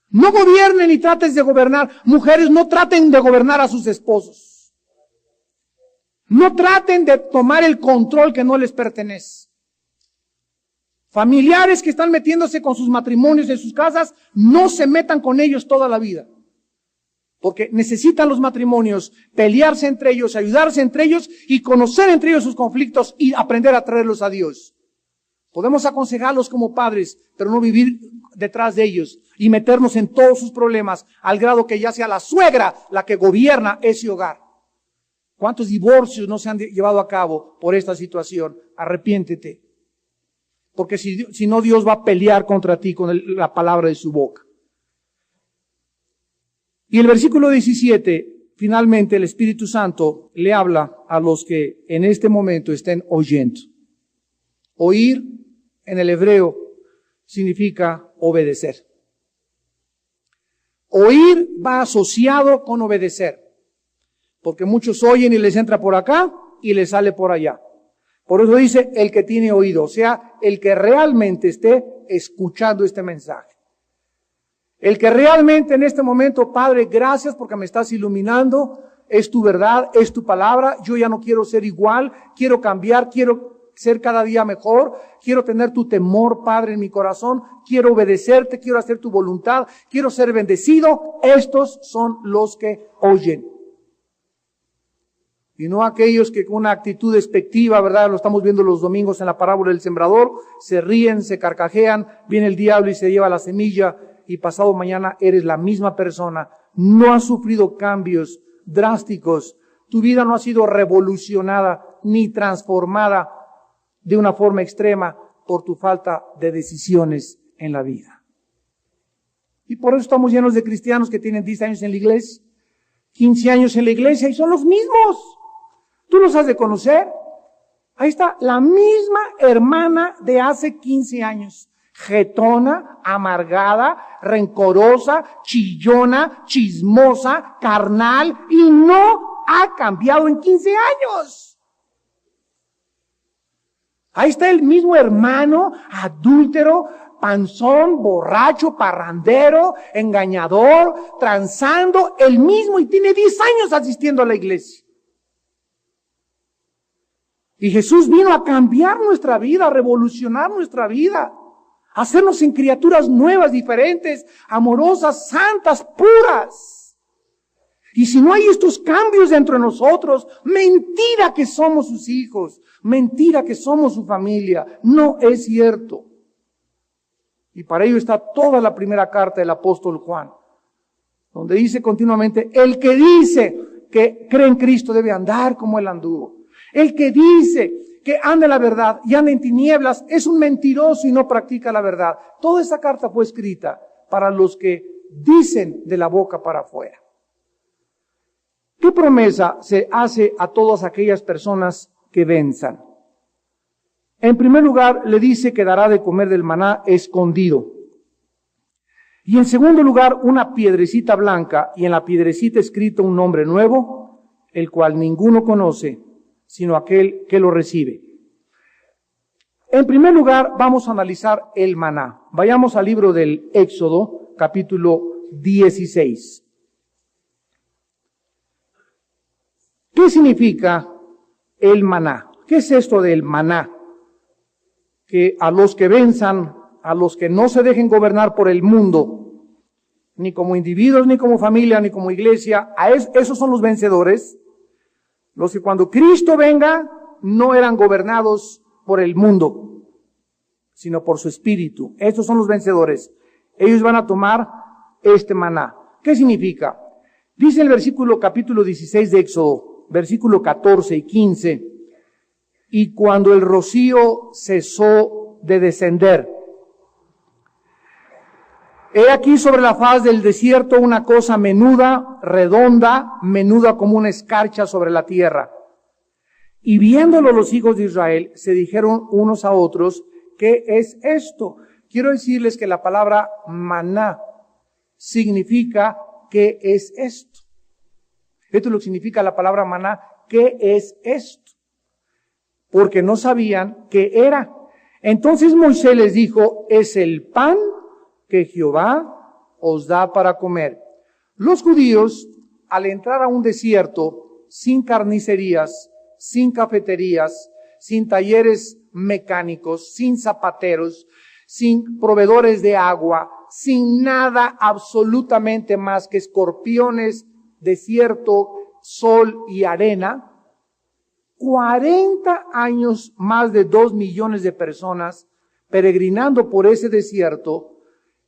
No gobiernen y traten de gobernar. Mujeres, no traten de gobernar a sus esposos. No traten de tomar el control que no les pertenece. Familiares que están metiéndose con sus matrimonios en sus casas, no se metan con ellos toda la vida. Porque necesitan los matrimonios pelearse entre ellos, ayudarse entre ellos y conocer entre ellos sus conflictos y aprender a traerlos a Dios. Podemos aconsejarlos como padres, pero no vivir detrás de ellos y meternos en todos sus problemas al grado que ya sea la suegra la que gobierna ese hogar. ¿Cuántos divorcios no se han llevado a cabo por esta situación? Arrepiéntete. Porque si no, Dios va a pelear contra ti con la palabra de su boca. Y el versículo 17, finalmente el Espíritu Santo le habla a los que en este momento estén oyendo. Oír en el hebreo significa obedecer. Oír va asociado con obedecer. Porque muchos oyen y les entra por acá y les sale por allá. Por eso dice el que tiene oído, o sea, el que realmente esté escuchando este mensaje. El que realmente en este momento, Padre, gracias porque me estás iluminando, es tu verdad, es tu palabra, yo ya no quiero ser igual, quiero cambiar, quiero ser cada día mejor, quiero tener tu temor, Padre, en mi corazón, quiero obedecerte, quiero hacer tu voluntad, quiero ser bendecido. Estos son los que oyen. Y no aquellos que con una actitud despectiva, ¿verdad? Lo estamos viendo los domingos en la parábola del sembrador, se ríen, se carcajean, viene el diablo y se lleva la semilla, y pasado mañana eres la misma persona. No has sufrido cambios drásticos. Tu vida no ha sido revolucionada ni transformada de una forma extrema por tu falta de decisiones en la vida. Y por eso estamos llenos de cristianos que tienen 10 años en la iglesia, 15 años en la iglesia y son los mismos. ¿Tú los has de conocer? Ahí está la misma hermana de hace 15 años. Jetona, amargada, rencorosa, chillona, chismosa, carnal, y no ha cambiado en 15 años. Ahí está el mismo hermano, adúltero, panzón, borracho, parrandero, engañador, transando, el mismo, y tiene 10 años asistiendo a la iglesia. Y Jesús vino a cambiar nuestra vida, a revolucionar nuestra vida, a hacernos en criaturas nuevas, diferentes, amorosas, santas, puras. Y si no hay estos cambios dentro de nosotros, mentira que somos sus hijos, mentira que somos su familia, no es cierto. Y para ello está toda la primera carta del apóstol Juan, donde dice continuamente, el que dice que cree en Cristo debe andar como Él anduvo. El que dice que anda en la verdad y anda en tinieblas es un mentiroso y no practica la verdad. Toda esa carta fue escrita para los que dicen de la boca para afuera. ¿Qué promesa se hace a todas aquellas personas que venzan? En primer lugar, le dice que dará de comer del maná escondido. Y en segundo lugar, una piedrecita blanca y en la piedrecita escrito un nombre nuevo, el cual ninguno conoce, sino aquel que lo recibe. En primer lugar, vamos a analizar el maná. Vayamos al libro del Éxodo, capítulo 16. ¿Qué significa el maná? ¿Qué es esto del maná? Que a los que venzan, a los que no se dejen gobernar por el mundo, ni como individuos, ni como familia, ni como iglesia, esos son los vencedores. Los que cuando Cristo venga no eran gobernados por el mundo, sino por su espíritu. Estos son los vencedores. Ellos van a tomar este maná. ¿Qué significa? Dice el versículo capítulo 16 de Éxodo, versículo 14 y 15. Y cuando el rocío cesó de descender. He aquí sobre la faz del desierto una cosa menuda, redonda, menuda como una escarcha sobre la tierra. Y viéndolo los hijos de Israel, se dijeron unos a otros, ¿qué es esto? Quiero decirles que la palabra maná significa ¿qué es esto? Esto es lo que significa la palabra maná, ¿qué es esto? Porque no sabían qué era. Entonces Moisés les dijo, es el pan que Jehová os da para comer. Los judíos, al entrar a un desierto, sin carnicerías, sin cafeterías, sin talleres mecánicos, sin zapateros, sin proveedores de agua, sin nada absolutamente más que escorpiones, desierto, sol y arena, 40 años, más de 2 millones de personas peregrinando por ese desierto.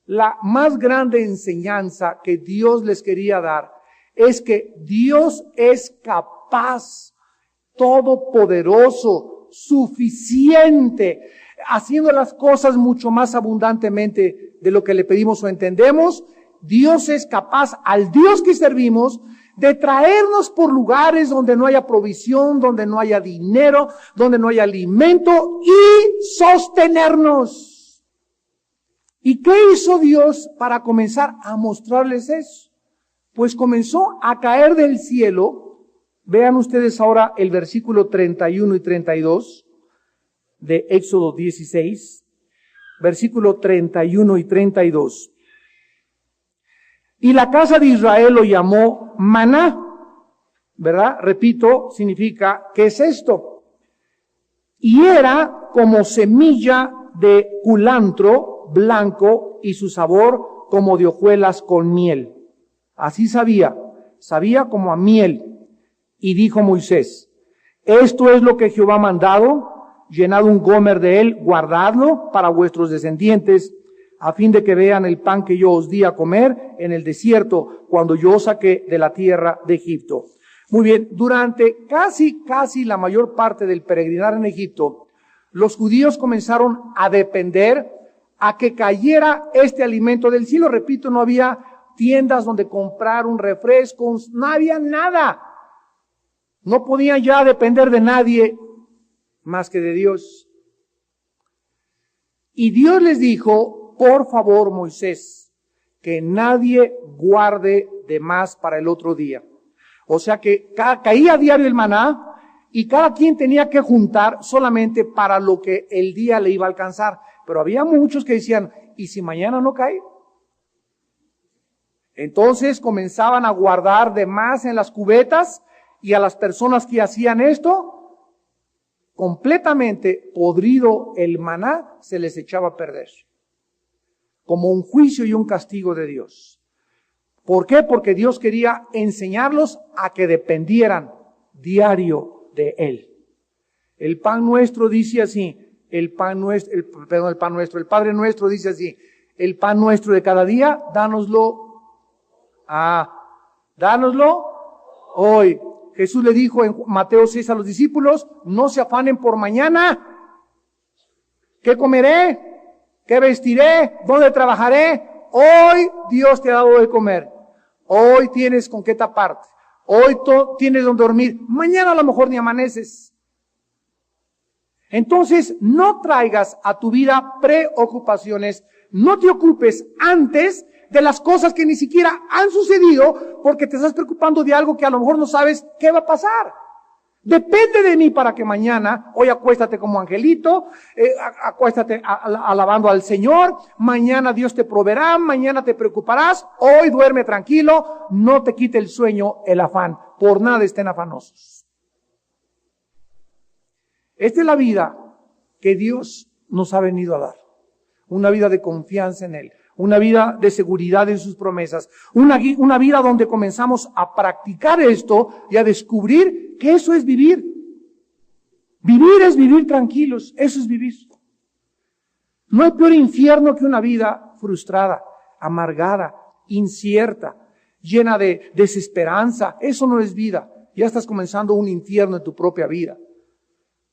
La más grande enseñanza que Dios les quería dar es que Dios es capaz, todopoderoso, suficiente, haciendo las cosas mucho más abundantemente de lo que le pedimos o entendemos. Dios es capaz, al Dios que servimos, de traernos por lugares donde no haya provisión, donde no haya dinero, donde no haya alimento y sostenernos. ¿Y qué hizo Dios para comenzar a mostrarles eso? Pues comenzó a caer del cielo. Vean ustedes ahora el versículo 31 y 32 de Éxodo 16, versículo 31 y 32. Y la casa de Israel lo llamó maná, ¿verdad? Repito, significa, ¿qué es esto? Y era como semilla de culantro blanco y su sabor como de hojuelas con miel. Así sabía como a miel. Y dijo Moisés, esto es lo que Jehová ha mandado, llenad un gomer de él, guardadlo para vuestros descendientes, a fin de que vean el pan que yo os di a comer en el desierto, cuando yo os saqué de la tierra de Egipto. Muy bien, durante casi la mayor parte del peregrinar en Egipto, los judíos comenzaron a depender a que cayera este alimento del cielo. Repito, no había tiendas donde comprar un refresco, no había nada. No podían ya depender de nadie más que de Dios. Y Dios les dijo, por favor, Moisés, que nadie guarde de más para el otro día. O sea que caía a diario el maná y cada quien tenía que juntar solamente para lo que el día le iba a alcanzar. Pero había muchos que decían, ¿y si mañana no cae? Entonces comenzaban a guardar de más en las cubetas, y a las personas que hacían esto, completamente podrido el maná, se les echaba a perder. Como un juicio y un castigo de Dios. ¿Por qué? Porque Dios quería enseñarlos a que dependieran diario de Él. El pan nuestro dice así, el Padre nuestro dice así, el pan nuestro de cada día, dánoslo hoy. Jesús le dijo en Mateo 6 a los discípulos, no se afanen por mañana. ¿Qué comeré? ¿Qué vestiré? ¿Dónde trabajaré? Hoy Dios te ha dado de comer. Hoy tienes con qué taparte. Hoy tienes donde dormir. Mañana a lo mejor ni amaneces. Entonces, no traigas a tu vida preocupaciones. No te ocupes antes de las cosas que ni siquiera han sucedido, porque te estás preocupando de algo que a lo mejor no sabes qué va a pasar. Depende de mí para que mañana, hoy acuéstate como angelito, acuéstate alabando al Señor, mañana Dios te proveerá, mañana te preocuparás, hoy duerme tranquilo, no te quite el sueño, el afán, por nada estén afanosos. Esta es la vida que Dios nos ha venido a dar, una vida de confianza en Él. Una vida de seguridad en sus promesas. Una vida donde comenzamos a practicar esto y a descubrir que eso es vivir. Vivir es vivir tranquilos. Eso es vivir. No hay peor infierno que una vida frustrada, amargada, incierta, llena de desesperanza. Eso no es vida. Ya estás comenzando un infierno en tu propia vida.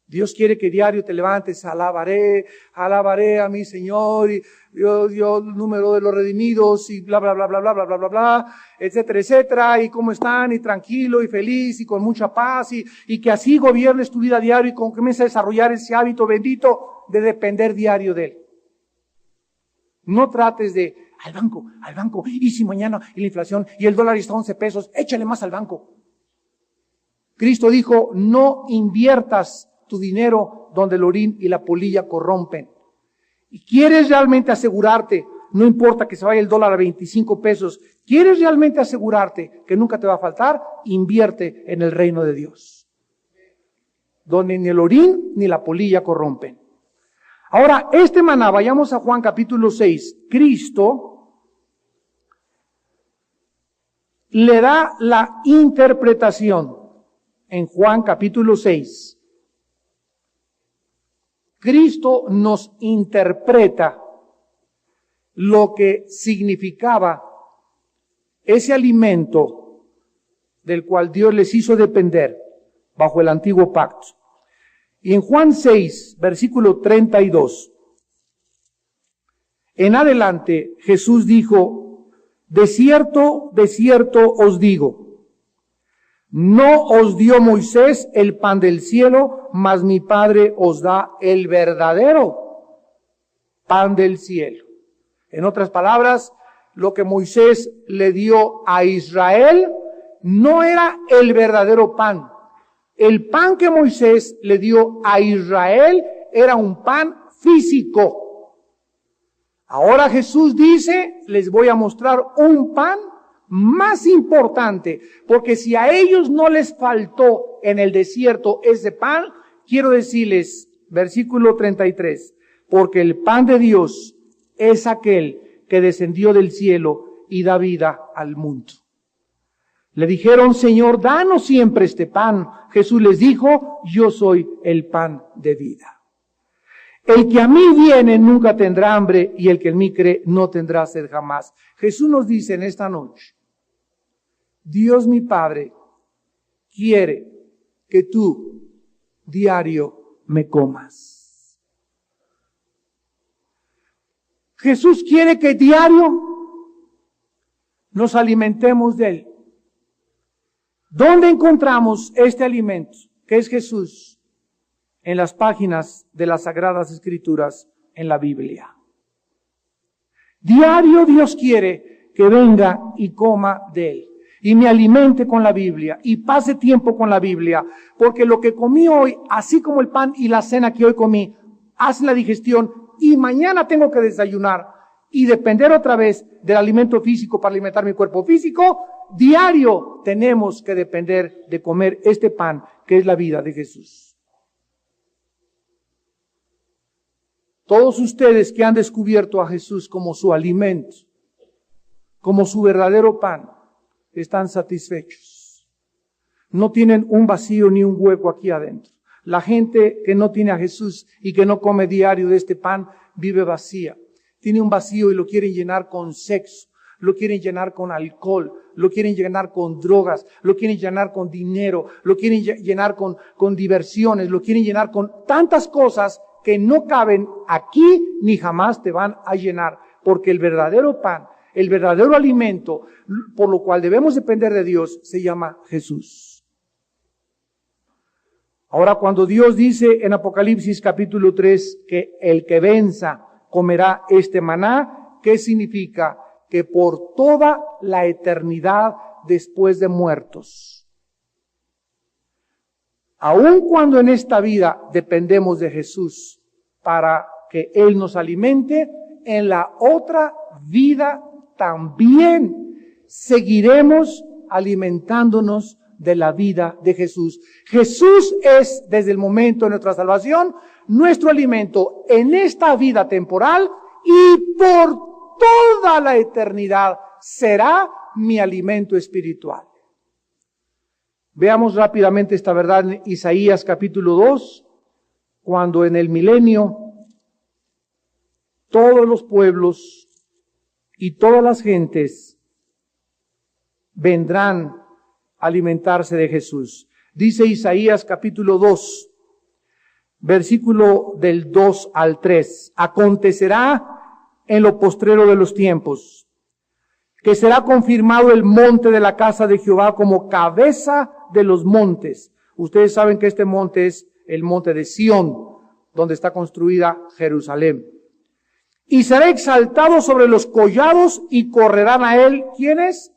Dios quiere que diario te levantes, alabaré a mi Señor, y Dios, el número de los redimidos, y bla, bla, bla, bla, bla, bla, bla, bla, bla, etcétera, etcétera, y cómo están, y tranquilo, y feliz, y con mucha paz, y que así gobiernes tu vida diario, y comiences a desarrollar ese hábito bendito de depender diario de Él. No trates de, al banco, y si mañana, y la inflación, y el dólar está a 11 pesos, échale más al banco. Cristo dijo, no inviertas tu dinero donde el orín y la polilla corrompen. Y quieres realmente asegurarte, no importa que se vaya el dólar a 25 pesos, quieres realmente asegurarte que nunca te va a faltar, invierte en el reino de Dios, donde ni el orín ni la polilla corrompen. Ahora, este maná, vayamos a Juan capítulo 6, Cristo le da la interpretación en Juan capítulo 6. Cristo nos interpreta lo que significaba ese alimento del cual Dios les hizo depender bajo el antiguo pacto. Y en Juan 6, versículo 32, en adelante Jesús dijo, de cierto os digo, no os dio Moisés el pan del cielo, mas mi Padre os da el verdadero pan del cielo. En otras palabras, lo que Moisés le dio a Israel no era el verdadero pan. El pan que Moisés le dio a Israel era un pan físico. Ahora Jesús dice, les voy a mostrar un pan más importante, porque si a ellos no les faltó en el desierto ese pan, quiero decirles, versículo 33, porque el pan de Dios es aquel que descendió del cielo y da vida al mundo. Le dijeron, Señor, danos siempre este pan. Jesús les dijo, yo soy el pan de vida. El que a mí viene nunca tendrá hambre, y el que en mí cree no tendrá sed jamás. Jesús nos dice en esta noche, Dios mi Padre quiere que tú diario me comas. Jesús quiere que diario nos alimentemos de Él. ¿Dónde encontramos este alimento, que es Jesús? En las páginas de las Sagradas Escrituras en la Biblia. Diario Dios quiere que venga y coma de Él. Y me alimente con la Biblia, y pase tiempo con la Biblia, porque lo que comí hoy, así como el pan y la cena que hoy comí, hace la digestión, y mañana tengo que desayunar, y depender otra vez del alimento físico para alimentar mi cuerpo físico. Diario tenemos que depender de comer este pan, que es la vida de Jesús. Todos ustedes que han descubierto a Jesús como su alimento, como su verdadero pan, están satisfechos. No tienen un vacío ni un hueco aquí adentro. La gente que no tiene a Jesús y que no come diario de este pan, vive vacía. Tiene un vacío y lo quieren llenar con sexo, lo quieren llenar con alcohol, lo quieren llenar con drogas, lo quieren llenar con dinero, lo quieren llenar con diversiones, lo quieren llenar con tantas cosas que no caben aquí ni jamás te van a llenar, porque el verdadero pan, el verdadero alimento, por lo cual debemos depender de Dios, se llama Jesús. Ahora, cuando Dios dice en Apocalipsis capítulo 3 que el que venza comerá este maná, ¿qué significa? Que por toda la eternidad después de muertos, aun cuando en esta vida dependemos de Jesús para que Él nos alimente, en la otra vida también seguiremos alimentándonos de la vida de Jesús. Jesús es, desde el momento de nuestra salvación, nuestro alimento en esta vida temporal, y por toda la eternidad será mi alimento espiritual. Veamos rápidamente esta verdad en Isaías capítulo 2, cuando en el milenio todos los pueblos y todas las gentes vendrán a alimentarse de Jesús. Dice Isaías capítulo 2, versículo del 2 al 3. Acontecerá en lo postrero de los tiempos, que será confirmado el monte de la casa de Jehová como cabeza de los montes. Ustedes saben que este monte es el monte de Sión, donde está construida Jerusalén. Y será exaltado sobre los collados y correrán a él, ¿quiénes?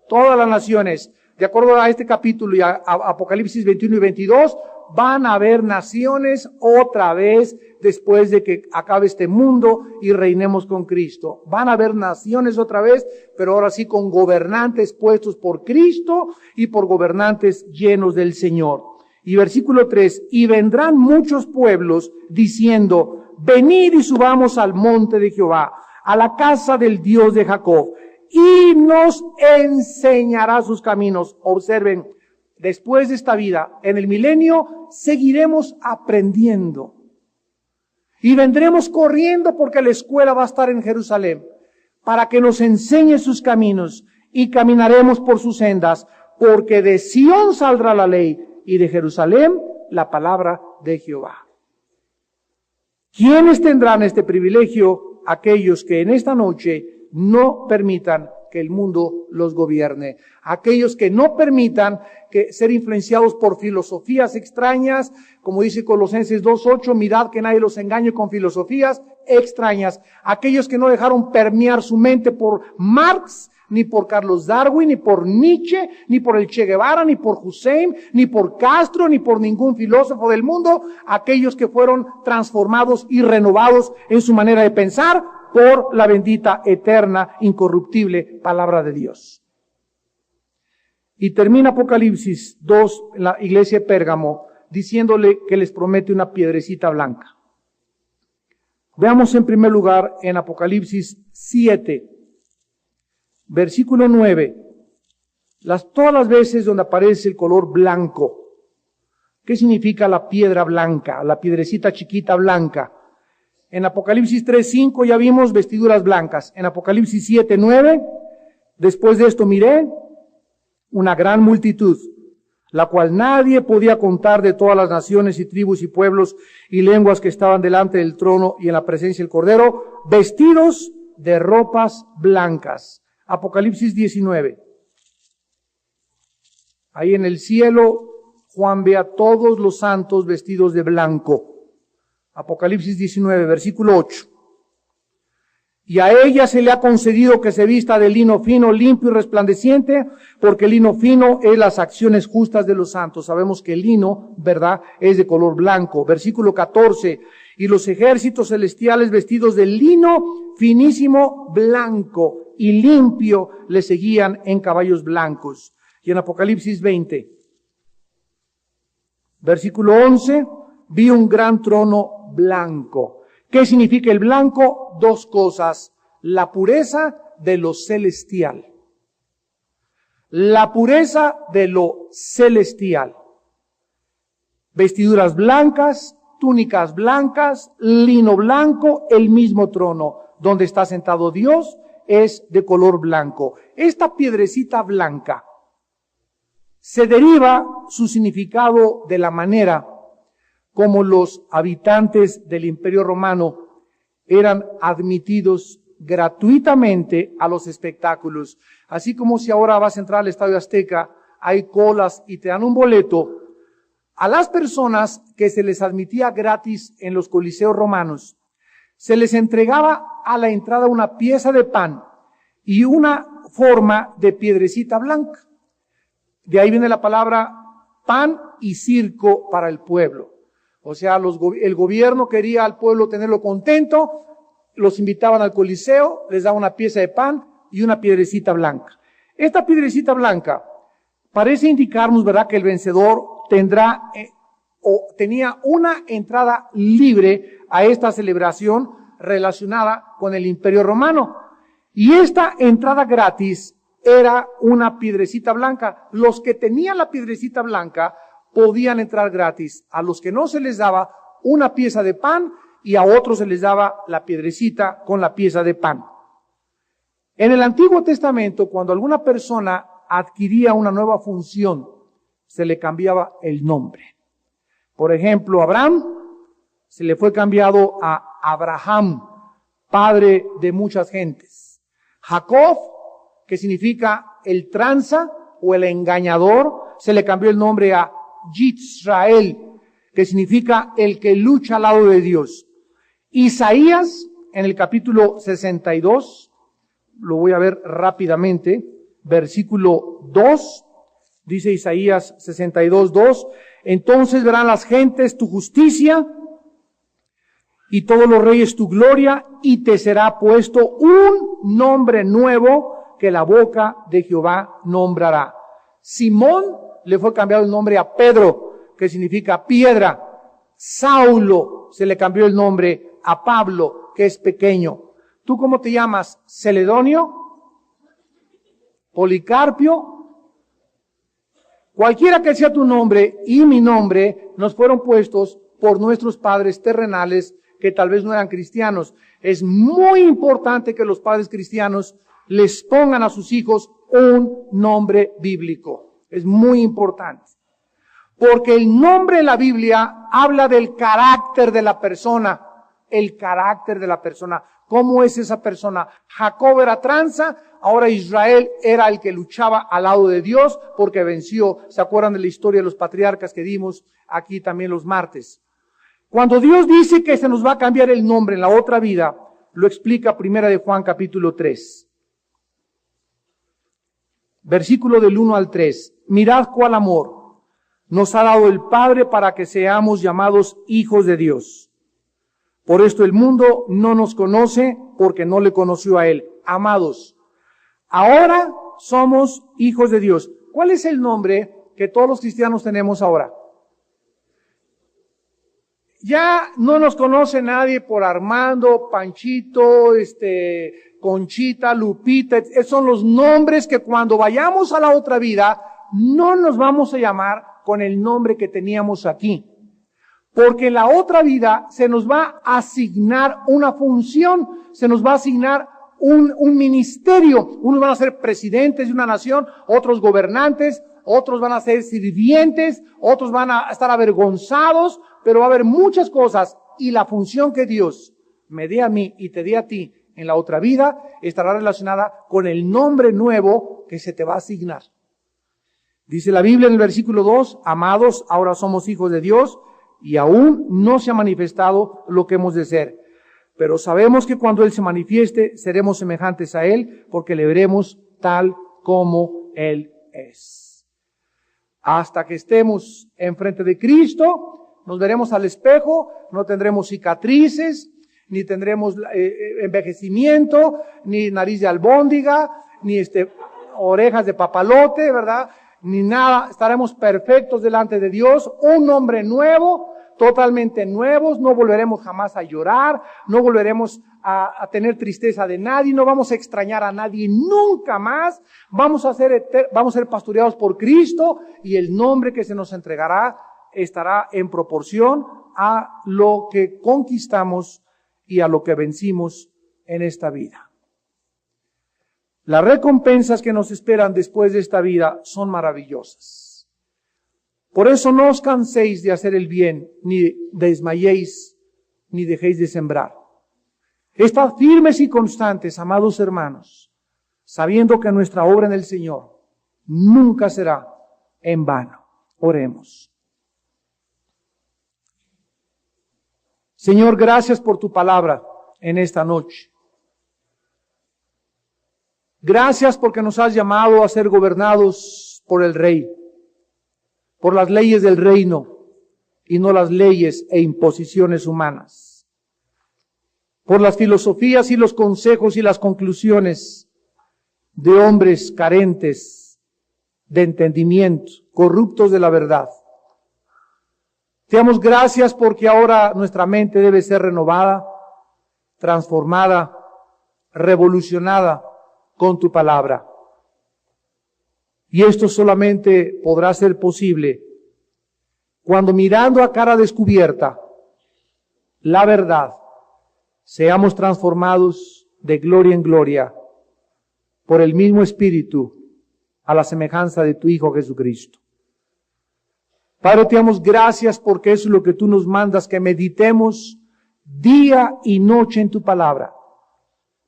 Todas las naciones. De acuerdo a este capítulo y a Apocalipsis 21 y 22, van a haber naciones otra vez después de que acabe este mundo y reinemos con Cristo. Van a haber naciones otra vez, pero ahora sí con gobernantes puestos por Cristo y por gobernantes llenos del Señor. Y versículo 3, y vendrán muchos pueblos diciendo, venid y subamos al monte de Jehová, a la casa del Dios de Jacob, y nos enseñará sus caminos. Observen, después de esta vida, en el milenio, seguiremos aprendiendo. Y vendremos corriendo porque la escuela va a estar en Jerusalén, para que nos enseñe sus caminos, y caminaremos por sus sendas, porque de Sión saldrá la ley, y de Jerusalén la palabra de Jehová. ¿Quiénes tendrán este privilegio? Aquellos que en esta noche no permitan que el mundo los gobierne. Aquellos que no permitan que ser influenciados por filosofías extrañas, como dice Colosenses 2:8, mirad que nadie los engañe con filosofías extrañas. Aquellos que no dejaron permear su mente por Marx, ni por Carlos Darwin, ni por Nietzsche, ni por el Che Guevara, ni por Hussein, ni por Castro, ni por ningún filósofo del mundo. Aquellos que fueron transformados y renovados en su manera de pensar por la bendita, eterna, incorruptible palabra de Dios. Y termina Apocalipsis 2, la iglesia de Pérgamo, diciéndole que les promete una piedrecita blanca. Veamos en primer lugar en Apocalipsis 7, versículo 9, todas las veces donde aparece el color blanco. ¿Qué significa la piedra blanca, la piedrecita chiquita blanca? En Apocalipsis 3:5 ya vimos vestiduras blancas. En Apocalipsis 7:9, después de esto miré una gran multitud, la cual nadie podía contar, de todas las naciones y tribus y pueblos y lenguas que estaban delante del trono y en la presencia del Cordero, vestidos de ropas blancas. Apocalipsis 19. Ahí en el cielo, Juan ve a todos los santos vestidos de blanco. Apocalipsis 19, versículo 8. Y a ella se le ha concedido que se vista de lino fino, limpio y resplandeciente, porque el lino fino es las acciones justas de los santos. Sabemos que el lino, ¿verdad?, es de color blanco. Versículo 14. Y los ejércitos celestiales vestidos de lino finísimo, blanco y limpio, le seguían en caballos blancos. Y en Apocalipsis 20, versículo 11, vi un gran trono blanco. ¿Qué significa el blanco? Dos cosas: la pureza de lo celestial. La pureza de lo celestial. Vestiduras blancas, túnicas blancas, lino blanco, el mismo trono donde está sentado Dios es de color blanco. Esta piedrecita blanca se deriva su significado de la manera como los habitantes del Imperio Romano eran admitidos gratuitamente a los espectáculos. Así como si ahora vas a entrar al Estadio Azteca, hay colas y te dan un boleto. A las personas que se les admitía gratis en los coliseos romanos, se les entregaba a la entrada una pieza de pan y una forma de piedrecita blanca. De ahí viene la palabra pan y circo para el pueblo. O sea, el gobierno quería al pueblo tenerlo contento, los invitaban al coliseo, les daban una pieza de pan y una piedrecita blanca. Esta piedrecita blanca parece indicarnos, ¿verdad?, que el vencedor tenía una entrada libre a esta celebración relacionada con el Imperio Romano. Y esta entrada gratis era una piedrecita blanca. Los que tenían la piedrecita blanca podían entrar gratis. A los que no se les daba una pieza de pan y a otros se les daba la piedrecita con la pieza de pan. En el Antiguo Testamento, cuando alguna persona adquiría una nueva función, se le cambiaba el nombre. Por ejemplo, Abraham se le fue cambiado a Abraham, padre de muchas gentes. Jacob, que significa el tranza o el engañador, se le cambió el nombre a Yisrael, que significa el que lucha al lado de Dios. Isaías, en el capítulo 62, lo voy a ver rápidamente, versículo 2, dice Isaías 62:2, entonces verán las gentes tu justicia y todos los reyes tu gloria, y te será puesto un nombre nuevo que la boca de Jehová nombrará. Simón le fue cambiado el nombre a Pedro, que significa piedra. Saulo se le cambió el nombre a Pablo, que es pequeño. ¿Tú cómo te llamas? ¿Celedonio? ¿Policarpio? Cualquiera que sea tu nombre y mi nombre, nos fueron puestos por nuestros padres terrenales que tal vez no eran cristianos. Es muy importante que los padres cristianos les pongan a sus hijos un nombre bíblico. Es muy importante. Porque el nombre en la Biblia habla del carácter de la persona. El carácter de la persona. ¿Cómo es esa persona? Jacob era tranza, ahora Israel era el que luchaba al lado de Dios porque venció. ¿Se acuerdan de la historia de los patriarcas que dimos aquí también los martes? Cuando Dios dice que se nos va a cambiar el nombre en la otra vida, lo explica Primera de Juan capítulo 3. Versículo del 1 al 3. Mirad cuál amor nos ha dado el Padre para que seamos llamados hijos de Dios. Por esto el mundo no nos conoce porque no le conoció a Él. Amados, ahora somos hijos de Dios. ¿Cuál es el nombre que todos los cristianos tenemos ahora? Ya no nos conoce nadie por Armando, Panchito, Conchita, Lupita. Esos son los nombres que cuando vayamos a la otra vida no nos vamos a llamar con el nombre que teníamos aquí. Porque en la otra vida se nos va a asignar una función, se nos va a asignar un ministerio. Unos van a ser presidentes de una nación, otros gobernantes, otros van a ser sirvientes, otros van a estar avergonzados, pero va a haber muchas cosas y la función que Dios me dé a mí y te dé a ti en la otra vida estará relacionada con el nombre nuevo que se te va a asignar. Dice la Biblia en el versículo 2, amados, ahora somos hijos de Dios y aún no se ha manifestado lo que hemos de ser. Pero sabemos que cuando Él se manifieste seremos semejantes a Él porque le veremos tal como Él es. Hasta que estemos enfrente de Cristo, nos veremos al espejo, no tendremos cicatrices, ni tendremos envejecimiento, ni nariz de albóndiga, ni orejas de papalote, ¿verdad? Ni nada, estaremos perfectos delante de Dios, un nombre nuevo, totalmente nuevos, no volveremos jamás a llorar, no volveremos a tener tristeza de nadie, no vamos a extrañar a nadie nunca más, vamos a ser pastoreados por Cristo y el nombre que se nos entregará estará en proporción a lo que conquistamos y a lo que vencimos en esta vida. Las recompensas que nos esperan después de esta vida son maravillosas. Por eso no os canséis de hacer el bien, ni desmayéis, ni dejéis de sembrar. Estad firmes y constantes, amados hermanos, sabiendo que nuestra obra en el Señor nunca será en vano. Oremos. Señor, gracias por tu palabra en esta noche. Gracias porque nos has llamado a ser gobernados por el Rey, por las leyes del reino y no las leyes e imposiciones humanas, por las filosofías y los consejos y las conclusiones de hombres carentes de entendimiento, corruptos de la verdad. Te damos gracias porque ahora nuestra mente debe ser renovada, transformada, revolucionada con tu palabra. Y esto solamente podrá ser posible cuando mirando a cara descubierta la verdad, seamos transformados de gloria en gloria por el mismo Espíritu a la semejanza de tu Hijo Jesucristo. Padre, te damos gracias porque eso es lo que tú nos mandas, que meditemos día y noche en tu palabra.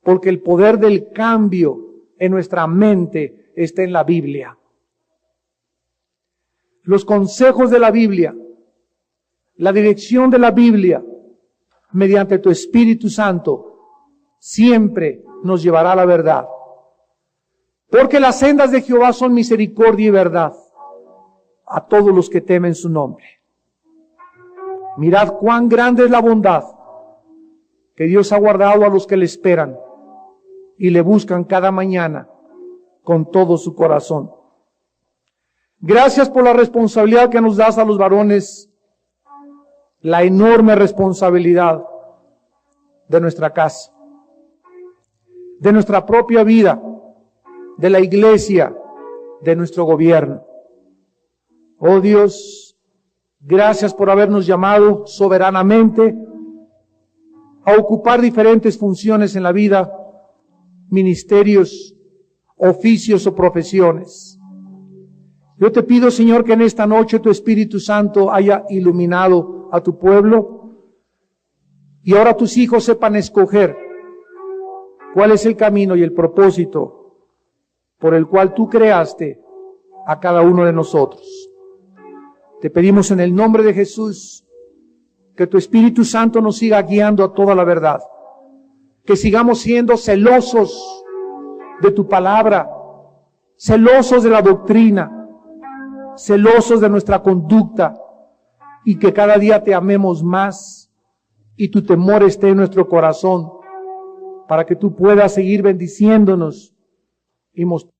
Porque el poder del cambio en nuestra mente está en la Biblia. Los consejos de la Biblia, la dirección de la Biblia, mediante tu Espíritu Santo, siempre nos llevará a la verdad. Porque las sendas de Jehová son misericordia y verdad a todos los que temen su nombre. Mirad cuán grande es la bondad que Dios ha guardado a los que le esperan y le buscan cada mañana con todo su corazón. Gracias por la responsabilidad que nos das a los varones, la enorme responsabilidad de nuestra casa, de nuestra propia vida, de la iglesia, de nuestro gobierno. Oh Dios, gracias por habernos llamado soberanamente a ocupar diferentes funciones en la vida, ministerios, oficios o profesiones. Yo te pido, Señor, que en esta noche tu Espíritu Santo haya iluminado a tu pueblo y ahora tus hijos sepan escoger cuál es el camino y el propósito por el cual tú creaste a cada uno de nosotros. Te pedimos en el nombre de Jesús que tu Espíritu Santo nos siga guiando a toda la verdad, que sigamos siendo celosos de tu palabra, celosos de la doctrina, celosos de nuestra conducta, y que cada día te amemos más y tu temor esté en nuestro corazón para que tú puedas seguir bendiciéndonos y mostrándonos